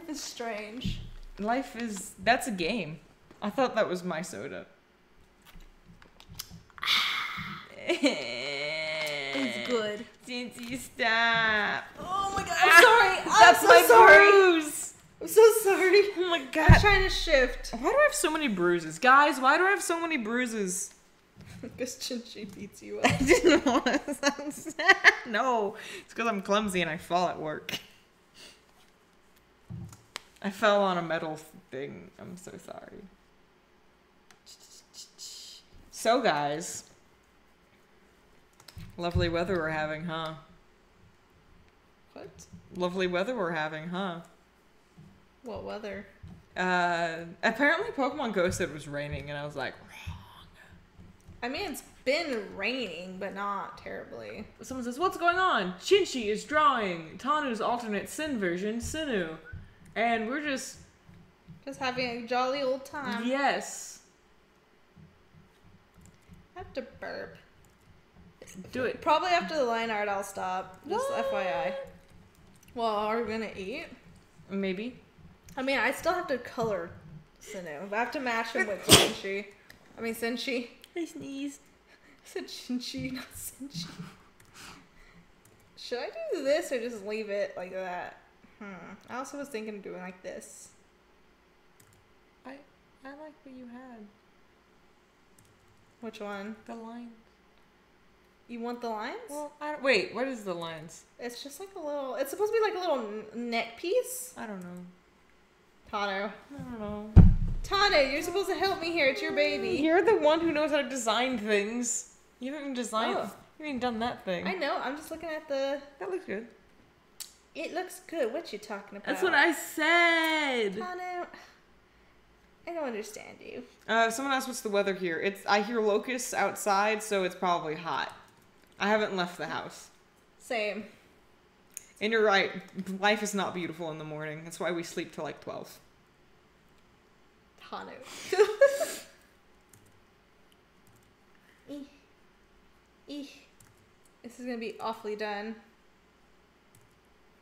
is strange. That's a game. I thought that was my soda. It's good. Chinchi, stop. Oh my god, I'm sorry. That's my bruise. I'm so sorry. Oh my god. I'm trying to shift. Why do I have so many bruises? Guys, why do I have so many bruises? Because Chinchi beats you up. I didn't want to sound sad. No, it's because I'm clumsy and I fall at work. I fell on a metal thing. I'm so sorry. So, guys. Lovely weather we're having, huh? What? Lovely weather we're having, huh? What weather? Apparently Pokemon Go said it was raining, and I was like, wrong. I mean, it's been raining, but not terribly. Someone says, what's going on? Chinchi is drawing Tanu's alternate Sin version, Sinu. And we're just having a jolly old time. Yes. I have to burp. Do it. Probably after the line art, I'll stop. Just FYI. Well, are we gonna eat? Maybe. I mean, I still have to color Sinu. I have to match him with Chinchi. I mean, Chinchi. I sneezed. I said Chinchi, not Chinchi. Should I do this or just leave it like that? I also was thinking of doing like this. I like what you had. Which one? The lines. You want the lines? Well, wait, what is the lines? It's just like a little... It's supposed to be like a little neck piece. I don't know. Tanu. I don't know. Tanu, you're supposed to help me here. It's your baby. You're the one who knows how to design things. You haven't even designed... Oh. You haven't even done that thing. I know. I'm just looking at the... That looks good. It looks good. What you talking about? That's what I said. Tanu, I don't understand you. Someone asked what's the weather here. I hear locusts outside, so it's probably hot. I haven't left the house. Same. And you're right. Life is not beautiful in the morning. That's why we sleep till like 12. Tanu. This is gonna be awfully done.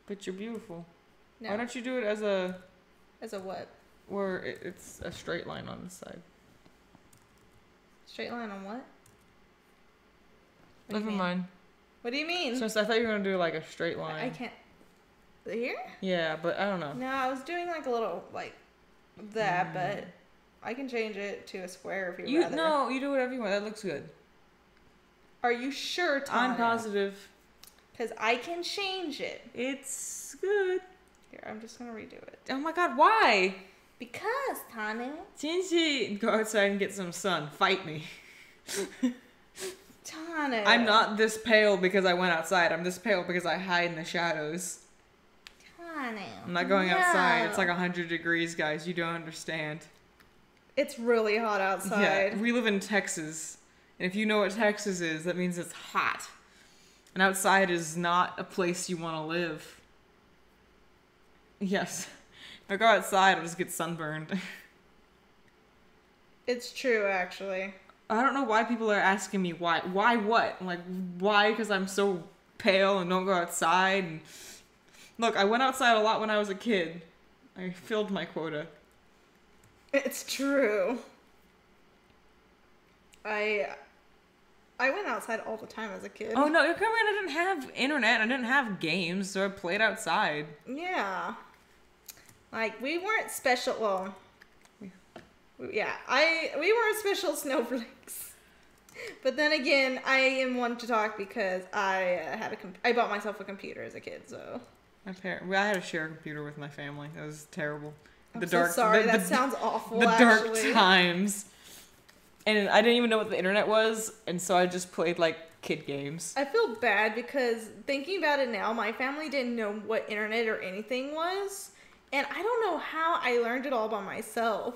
But you're beautiful. No. Why don't you do it as a... As a what? Where it's a straight line on the side. Straight line on what? Never mind. What do you mean? So I thought you were going to do like a straight line. I can't. Here? Yeah, but I don't know. No, I was doing like a little, like, that, but I can change it to a square if you'd rather. No, you do whatever you want. That looks good. Are you sure, Tanu? I'm positive. Because I can change it. It's good. Here, I'm just going to redo it. Oh my god, why? Because, Tanu. Chinchi, go outside and get some sun. Fight me. Tanu. I'm not this pale because I went outside. I'm this pale because I hide in the shadows. Tanu. I'm not going outside. It's like 100 degrees, guys. You don't understand. It's really hot outside. Yeah, we live in Texas. And if you know what Texas is, that means it's hot. And outside is not a place you want to live. Yes. If I go outside, I'll just get sunburned. It's true, actually. I don't know why people are asking me why. Why what? Like, why? Because I'm so pale and don't go outside. And look, I went outside a lot when I was a kid. I filled my quota. It's true. I went outside all the time as a kid. Oh no, I didn't have internet. I didn't have games, so I played outside. Yeah. Like, we weren't special, well, yeah, we weren't special snowflakes. But then again, I am one to talk because I bought myself a computer as a kid, so. I had to share a computer with my family. That was terrible. I'm so sorry, that sounds awful, actually. Dark times. And I didn't even know what the internet was, and so I just played, like, kid games. I feel bad because thinking about it now, my family didn't know what internet or anything was. And I don't know how I learned it all by myself.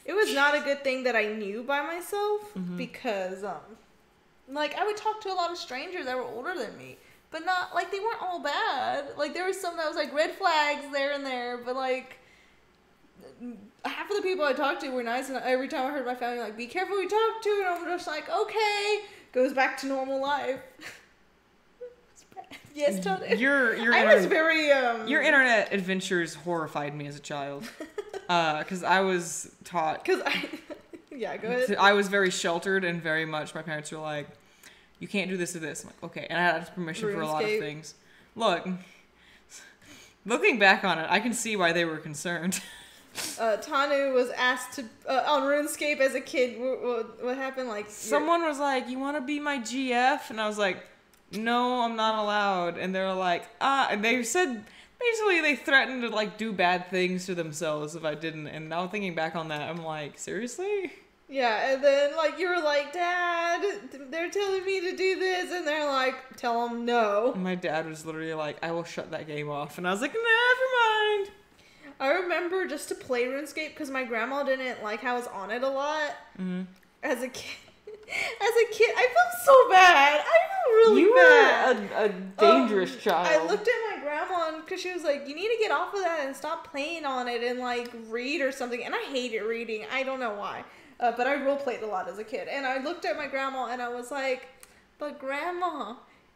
It was not a good thing that I knew by myself because, like, I would talk to a lot of strangers that were older than me. But not, like, they weren't all bad. Like, there was some that was, like, red flags there and there. But, like, half of the people I talked to were nice. And every time I heard my family, like, be careful who you talk to. And I was just like, okay. Goes back to normal life. Yes, totally. Your internet adventures horrified me as a child. Because I was taught. Yeah, go ahead. I was very sheltered and very much. My parents were like, "You can't do this or this." I'm like, okay, and I had permission for a lot of things. Look, looking back on it, I can see why they were concerned. Tanu was asked to on RuneScape as a kid. What happened? Like, someone was like, "You want to be my GF?" And I was like, no, I'm not allowed. And they're like, and they said, basically they threatened to, like, do bad things to themselves if I didn't. And now thinking back on that, I'm like, seriously? Yeah, and then, like, you were like, Dad, they're telling me to do this. And they're like, tell them no. And my dad was literally like, I will shut that game off. And I was like, never mind. I remember just to play RuneScape because my grandma didn't like how I was on it a lot as a kid. I felt so bad. I felt really bad. You were a dangerous child. I looked at my grandma because she was like, you need to get off of that and stop playing on it and, like, read or something. And I hated reading. I don't know why. But I role played a lot as a kid. And I looked at my grandma and I was like, but Grandma,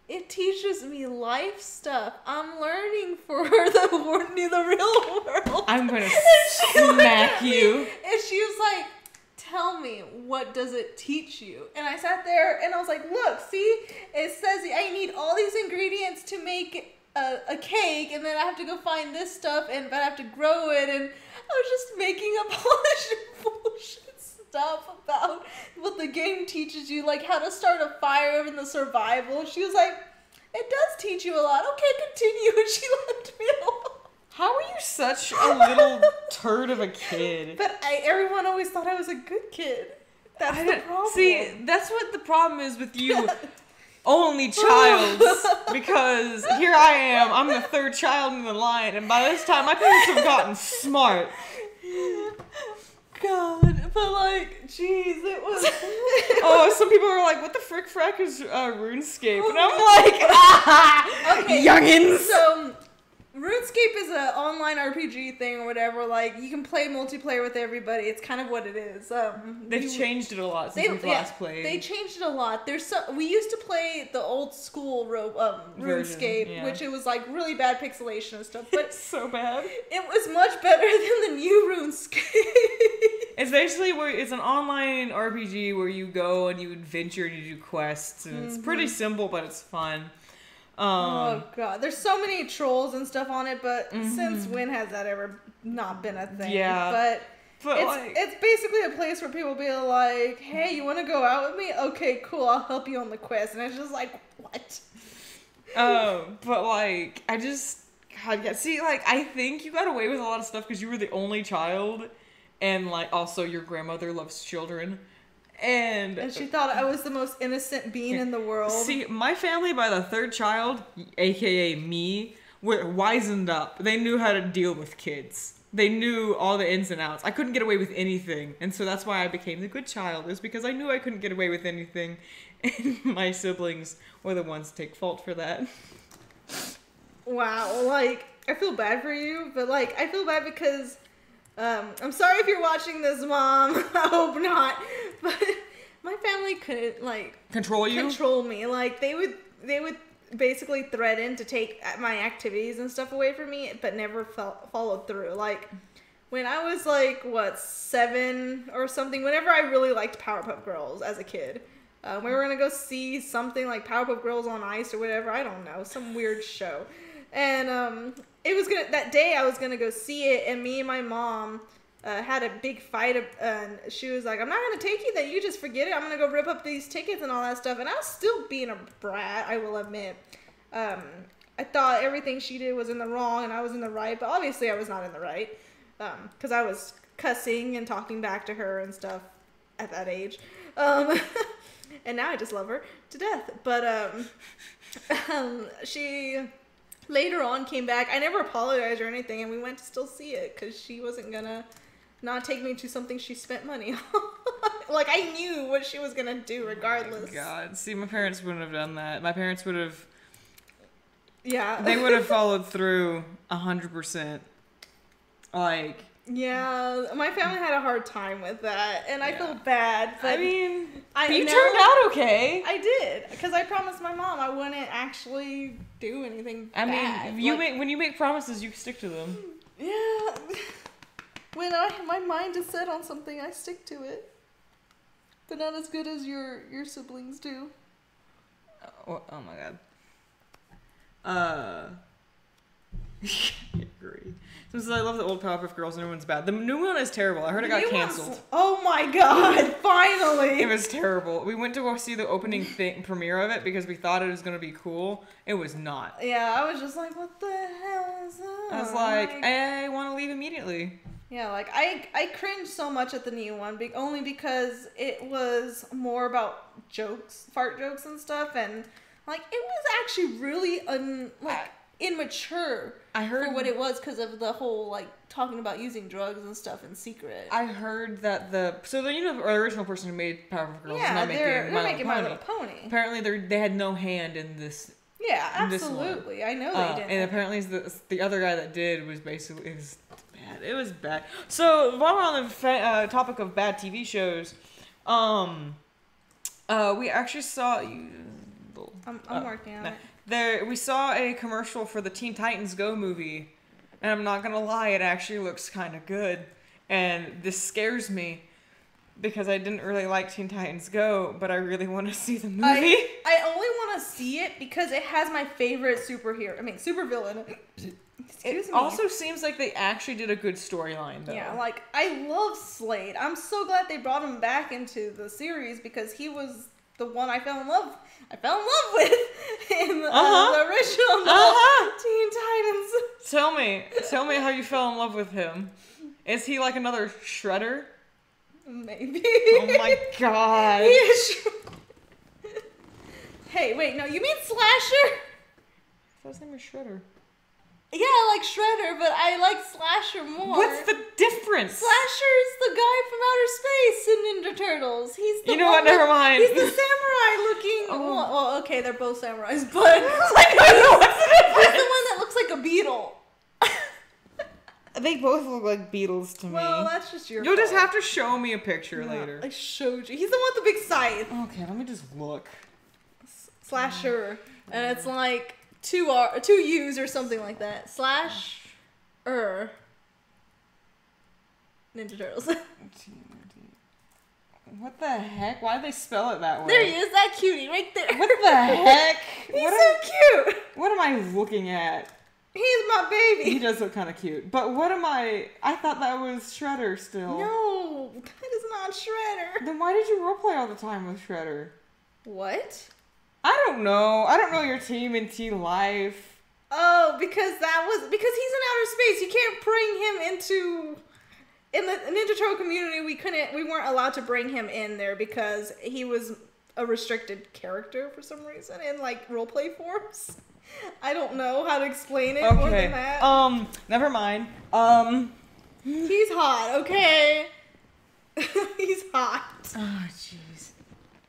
it teaches me life stuff. I'm learning for the real world. I'm going to smack you. And she was like, tell me, what does it teach you? And I sat there and I was like, look, see, it says I need all these ingredients to make a cake, and then I have to go find this stuff, but I have to grow it, and I was just making up all this bullshit stuff about what the game teaches you, like how to start a fire and the survival. She was like, it does teach you a lot. Okay, continue. And she left me alone. How are you such a little turd of a kid? But everyone always thought I was a good kid. That's the problem. See, that's what the problem is with you. only child because here I am. I'm the third child in the line, and by this time, my parents have gotten smart. God, but like, jeez, it was. Oh, some people are like, "What the frack is RuneScape?" And I'm like, Okay, youngins. So, RuneScape is an online RPG thing or whatever. Like, you can play multiplayer with everybody. It's kind of what it is. They've changed it a lot since we last played. They changed it a lot. We used to play the old school RuneScape, which it was like really bad pixelation and stuff. But so bad. It was much better than the new RuneScape. It's basically it's an online RPG where you go and you adventure and you do quests, and it's pretty simple, but it's fun. Oh god, there's so many trolls and stuff on it, but since when has that ever not been a thing? Yeah, but it's basically a place where people be like, "Hey, you want to go out with me? Okay, cool, I'll help you on the quest," and it's just like, what? But like, see, like, I think you got away with a lot of stuff because you were the only child, and like, also your grandmother loves children. And she thought I was the most innocent being in the world. See, my family by the third child, aka me, were wizened up. They knew how to deal with kids. They knew all the ins and outs. I couldn't get away with anything. And so that's why I became the good child, is because I knew I couldn't get away with anything. And my siblings were the ones to take fault for that. Wow, like, I feel bad for you, but like, I feel bad because... I'm sorry if you're watching this, Mom. I hope not. But my family couldn't, like... Control you? Control me. Like, they would basically threaten to take my activities and stuff away from me, but never followed through. Like, when I was, like, 7 or something, whenever I really liked Powerpuff Girls as a kid, we were gonna go see something like Powerpuff Girls on Ice or whatever. I don't know. Some weird show. And, that day I was gonna go see it, and me and my mom had a big fight, and she was like, "I'm not gonna take you then, you just forget it, I'm gonna go rip up these tickets and all that stuff." And I was still being a brat, I will admit. I thought everything she did was in the wrong and I was in the right, but obviously I was not in the right, because I was cussing and talking back to her and stuff at that age. And now I just love her to death. But she... later on came back. I never apologized or anything, and we went to still see it because she wasn't gonna not take me to something she spent money on. Like, I knew what she was gonna do regardless. Oh my God, see, my parents wouldn't have done that. My parents would have... Yeah. They would have followed through 100%. Like... Yeah, my family had a hard time with that, and I feel bad. But I mean, you turned out okay. I did, because I promised my mom I wouldn't actually do anything bad. When you make promises, you stick to them. Yeah. When my mind is set on something, I stick to it. But not as good as your siblings do. Oh my God. I agree. Since I love the old Powerpuff Girls, the new one's bad. The new one is terrible. I heard it got canceled. Oh my God! Finally! It was terrible. We went to go see the opening premiere of it because we thought it was gonna be cool. It was not. Yeah, I was just like, what the hell is that? I was like, I want to leave immediately. Yeah, like, I cringed so much at the new one, only because it was more about jokes, fart jokes and stuff, and, like, it was actually really, immature. I heard for what it was because of the whole, like, talking about using drugs and stuff in secret. I heard that the original person who made Powerpuff Girls is not making My Little Pony. Apparently they had no hand in this. Yeah, absolutely. I know they did. And apparently the other guy that did was basically bad. It was bad. So while we're on the topic of bad TV shows, we actually saw. I'm working on it. We saw a commercial for the Teen Titans Go movie, and I'm not gonna lie, it actually looks kind of good, and this scares me because I didn't really like Teen Titans Go, but I really want to see the movie. I only want to see it because it has my favorite supervillain. Excuse me. It also seems like they actually did a good storyline, though. Yeah, like, I love Slade. I'm so glad they brought him back into the series because he was the one I fell in love with in the original Teen Titans. Tell me how you fell in love with him. Is he like another Shredder? Maybe. Oh my God. Hey, wait, no, you mean Slasher? His name is Shredder. Yeah, I like Shredder, but I like Slasher more. What's the difference? Slasher's the guy from outer space in Ninja Turtles. He's the You know what? Never mind. He's the samurai-looking. Oh. Well, okay, they're both samurais, but I don't know what's the difference. he's the one that looks like a beetle. They both look like beetles to me. Well, that's just your You'll fault. just have to show me a picture later. I showed you. He's the one with the big scythe. Okay, let me just look. Slasher, and it's like two U's or something like that. Slash-er. Ninja Turtles. What the heck? Why did they spell it that way? There he is, that cutie right there. What the heck? He's so cute. What am I looking at? He's my baby. He does look kind of cute. But what am I thought that was Shredder still. No, that is not Shredder. Then why did you roleplay all the time with Shredder? What? I don't know. I don't know your TMNT life. Oh, because he's in outer space. You can't bring him into. In the Ninja Turtle community, we weren't allowed to bring him in there because he was a restricted character for some reason in like roleplay forms. I don't know how to explain it more than that. Never mind. He's hot, okay? He's hot. Oh, jeez.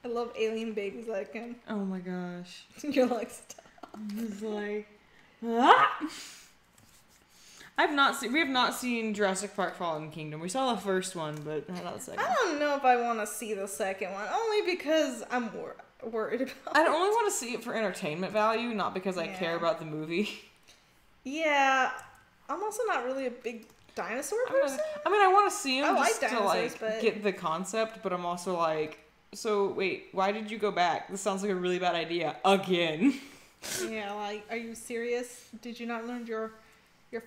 I love alien babies like him. Oh my gosh. You're like, stop. It's like, ah! We have not seen Jurassic Park Fallen Kingdom. We saw the first one, but not the second. I don't know if I want to see the second one, only because I'm worried about I only want to see it for entertainment value, not because I Yeah. care about the movie. Yeah, I'm also not really a big dinosaur person. I want to see him I just like to dinosaurs, but- get the concept, but I'm also like, so wait, why did you go back? This sounds like a really bad idea. Again. Yeah, like, are you serious? Did you not learn your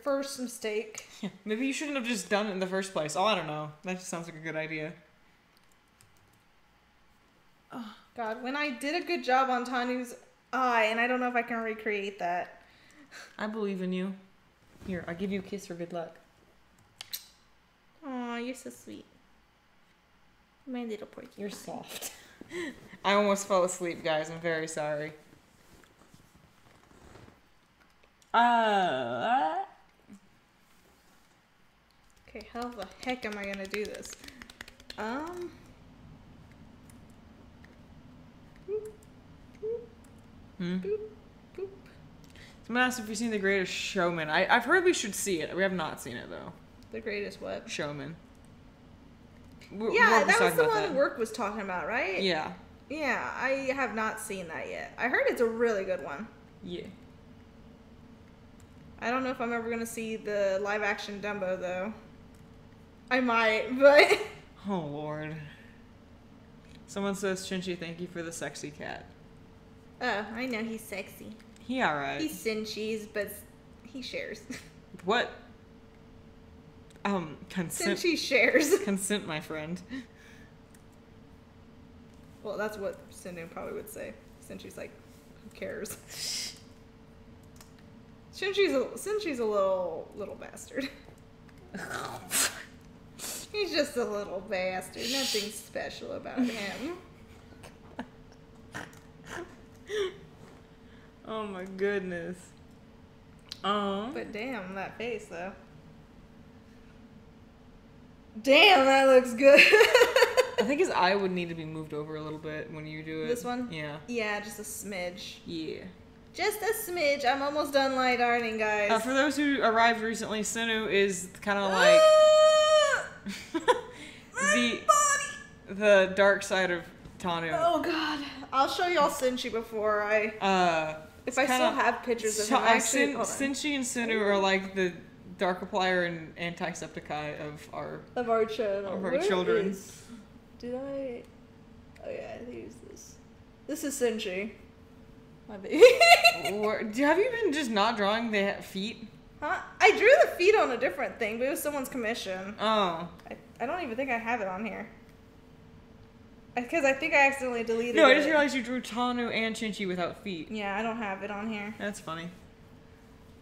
first mistake? Maybe you shouldn't have just done it in the first place. Oh, I don't know. That just sounds like a good idea. God, when I did a good job on Tanu's eye, and I don't know if I can recreate that. I believe in you. Here, I'll give you a kiss for good luck. Aw, you're so sweet. My little porky. You're soft. I almost fell asleep, guys. I'm very sorry. Okay, how the heck am I gonna do this? Boop, boop. Someone asked if we've seen The Greatest Showman. I've heard we should see it. We have not seen it, though. The greatest what? Showman. Yeah, that was the one Work was talking about, right? Yeah. Yeah, I have not seen that yet. I heard it's a really good one. Yeah. I don't know if I'm ever gonna see the live action Dumbo though. I might, but Oh, Lord. Someone says, Chinchi, thank you for the sexy cat. oh, I know he's sexy. He alright. He's Chinchi's, but he shares. What? Consent. Chinchi shares. Consent, my friend. Well, that's what Sinu probably would say. Chinchi's like, who cares? Chinchi's a little bastard. He's just a little bastard. Nothing special about him. Oh my goodness. But damn, that face though. Damn, that looks good. I think his eye would need to be moved over a little bit when you do it. This one? Yeah. Yeah, just a smidge. Yeah. Just a smidge. I'm almost done light ironing, guys. For those who arrived recently, Sinu is kind of like the dark side of Tanu. Oh god. I'll show y'all Chinchi before I if I still have pictures of him. Actually, Chinchi and Sinu are like the Darkiplier and Antisepticeye of our channel. Of our children. Did I? Oh yeah, I think it's this. This is Chinchi. My baby. Have you been just not drawing the feet? Huh? I drew the feet on a different thing, but it was someone's commission. Oh. I don't even think I have it on here. Because I think I accidentally deleted it. No, I just realized you drew Tanu and Chinchi without feet. Yeah, I don't have it on here. That's funny.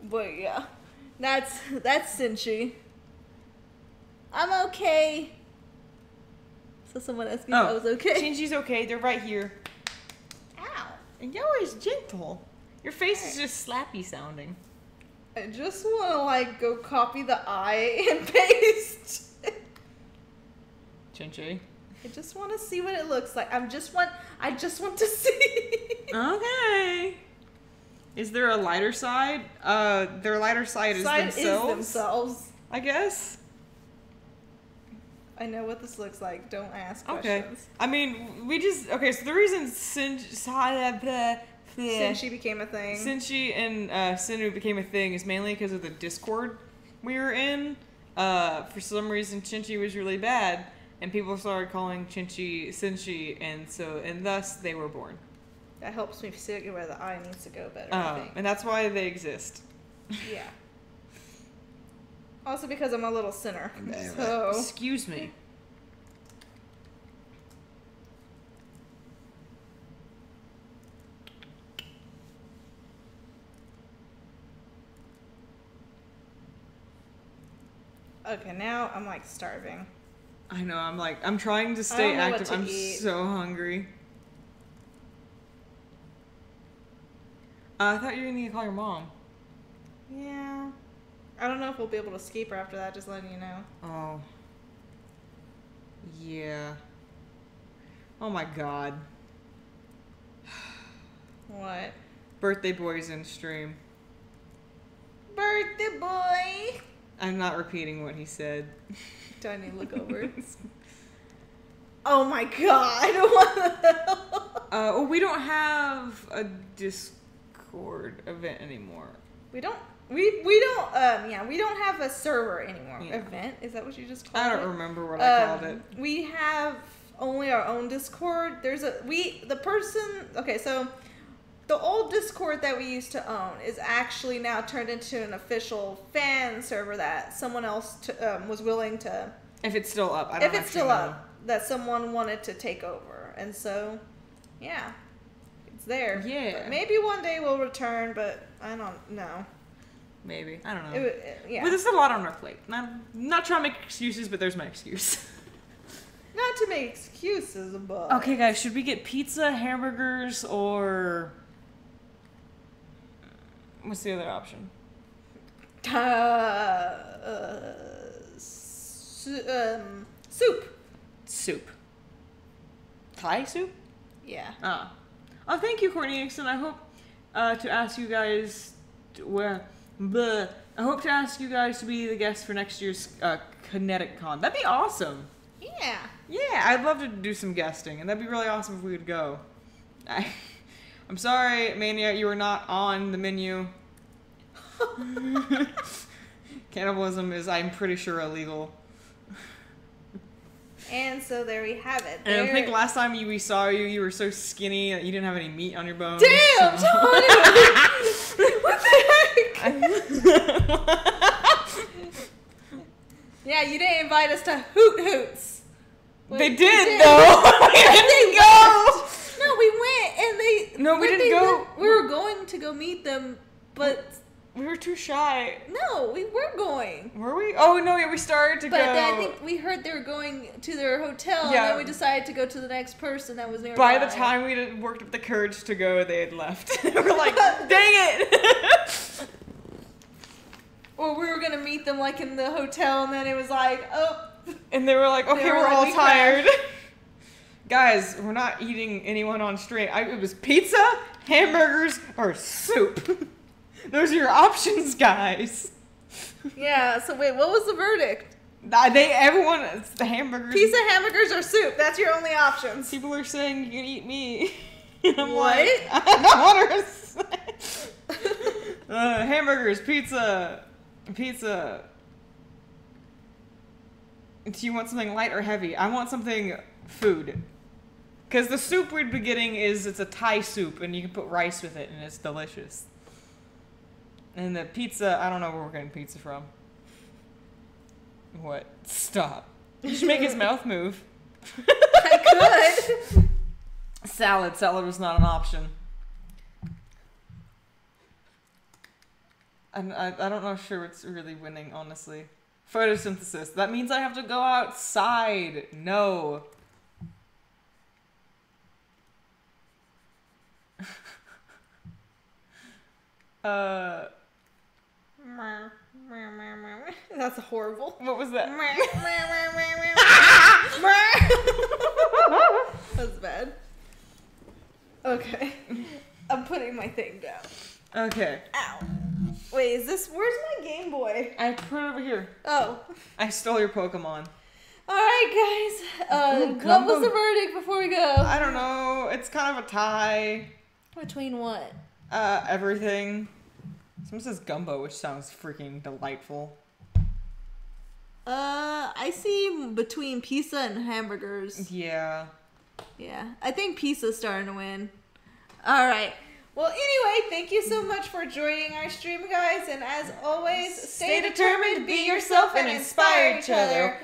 But yeah. That's Chinchi. I'm okay. So someone asked me if I was okay. Chinchi's okay. They're right here. Ow. And you're always gentle. Your face is just slappy sounding. I just want to, like, go copy the eye and paste. Chinchi. I just want to see what it looks like. I just want to see. Okay. Is there a lighter side? Their lighter side is themselves. I guess. I know what this looks like. Don't ask Okay. questions. I mean, so the reason Chinchi became a thing. Chinchi and Sinu became a thing is mainly because of the Discord we were in. For some reason, Chinchi was really bad, and people started calling Chinchi, and thus they were born. That helps me figure where the eye needs to go better, I think. And that's why they exist. Yeah. Also because I'm a little sinner. So. Excuse me. Okay, now I'm like starving. I know, I'm trying to stay active. I'm eat. so hungry. I thought you were going to call your mom. Yeah. I don't know if we'll be able to escape her after that, just letting you know. Oh. Yeah. Oh my god. What? Birthday boy's in stream. Birthday boy! I'm not repeating what he said. Do I need to look over? Oh my god! What the hell? Well, we don't have a Discord event anymore. We don't have a server anymore. Yeah. Event? Is that what you just called it? I don't remember what I called it. We have only our own Discord. So the old Discord that we used to own is actually now turned into an official fan server that someone else was willing to. If it's still up, I don't know. If it's still up, that someone wanted to take over, and so, yeah, it's there. Yeah. But maybe one day we'll return, but I don't know. Maybe. I don't know. Yeah. But there's a lot on our plate. I'm not trying to make excuses, but there's my excuse. Not to make excuses, but... Okay, guys, should we get pizza, hamburgers, or... What's the other option? Soup. Soup. Thai soup? Yeah. Oh, thank you, Courtney Nixon. I hope to ask you guys... I hope to ask you guys to be the guest for next year's Kinetic Con. That'd be awesome. Yeah. Yeah, I'd love to do some guesting, and that'd be really awesome if we would go. I'm sorry, Mania, you are not on the menu. Cannibalism is, I'm pretty sure, illegal. And so there we have it. And I think last time we saw you, you were so skinny that you didn't have any meat on your bones. Damn, so. Tony! What the heck? Yeah, you didn't invite us to Hoot Hoots. They did, though. We didn't go. No, we went, and they... No, we didn't go. We were going to go meet them, but... We were too shy. No, we were going. Were we? Oh, no, yeah, we started to go. But I think we heard they were going to their hotel, and then we decided to go to the next person that was nearby. By the time we worked up the courage to go, they had left. We were like, dang it! Or we were going to meet them, like, in the hotel, and then it was like, oh. And they were like, okay, we're all tired. Guys, we're not eating anyone on stream. It was pizza, hamburgers, or soup. Those are your options, guys. Yeah, so wait, what was the verdict? Everyone, it's the hamburgers. Pizza, hamburgers, or soup. That's your only options. People are saying you can eat me. And I'm what? Like, I don't know what to say. Hamburgers, pizza. Do you want something light or heavy? I want something food. Because the soup we'd be getting it's a Thai soup, and you can put rice with it, and it's delicious. And the pizza, I don't know where we're getting pizza from. What? Stop. You should make his mouth move. I could. Salad. Salad was not an option. I don't know sure what's really winning, honestly. Photosynthesis. That means I have to go outside. No. That's horrible. What was that? That's bad. Okay. I'm putting my thing down. Okay. Ow. Wait, where's my Game Boy? I put it over here. Oh. I stole your Pokemon. Alright, guys. Ooh, What was the verdict before we go? I don't know. It's kind of a tie. Between what? Everything. Someone says gumbo, which sounds freaking delightful. I see between pizza and hamburgers. Yeah. Yeah, I think pizza's starting to win. Alright. Well, anyway, thank you so much for joining our stream, guys. And as always, stay determined, be yourself, and inspire each other.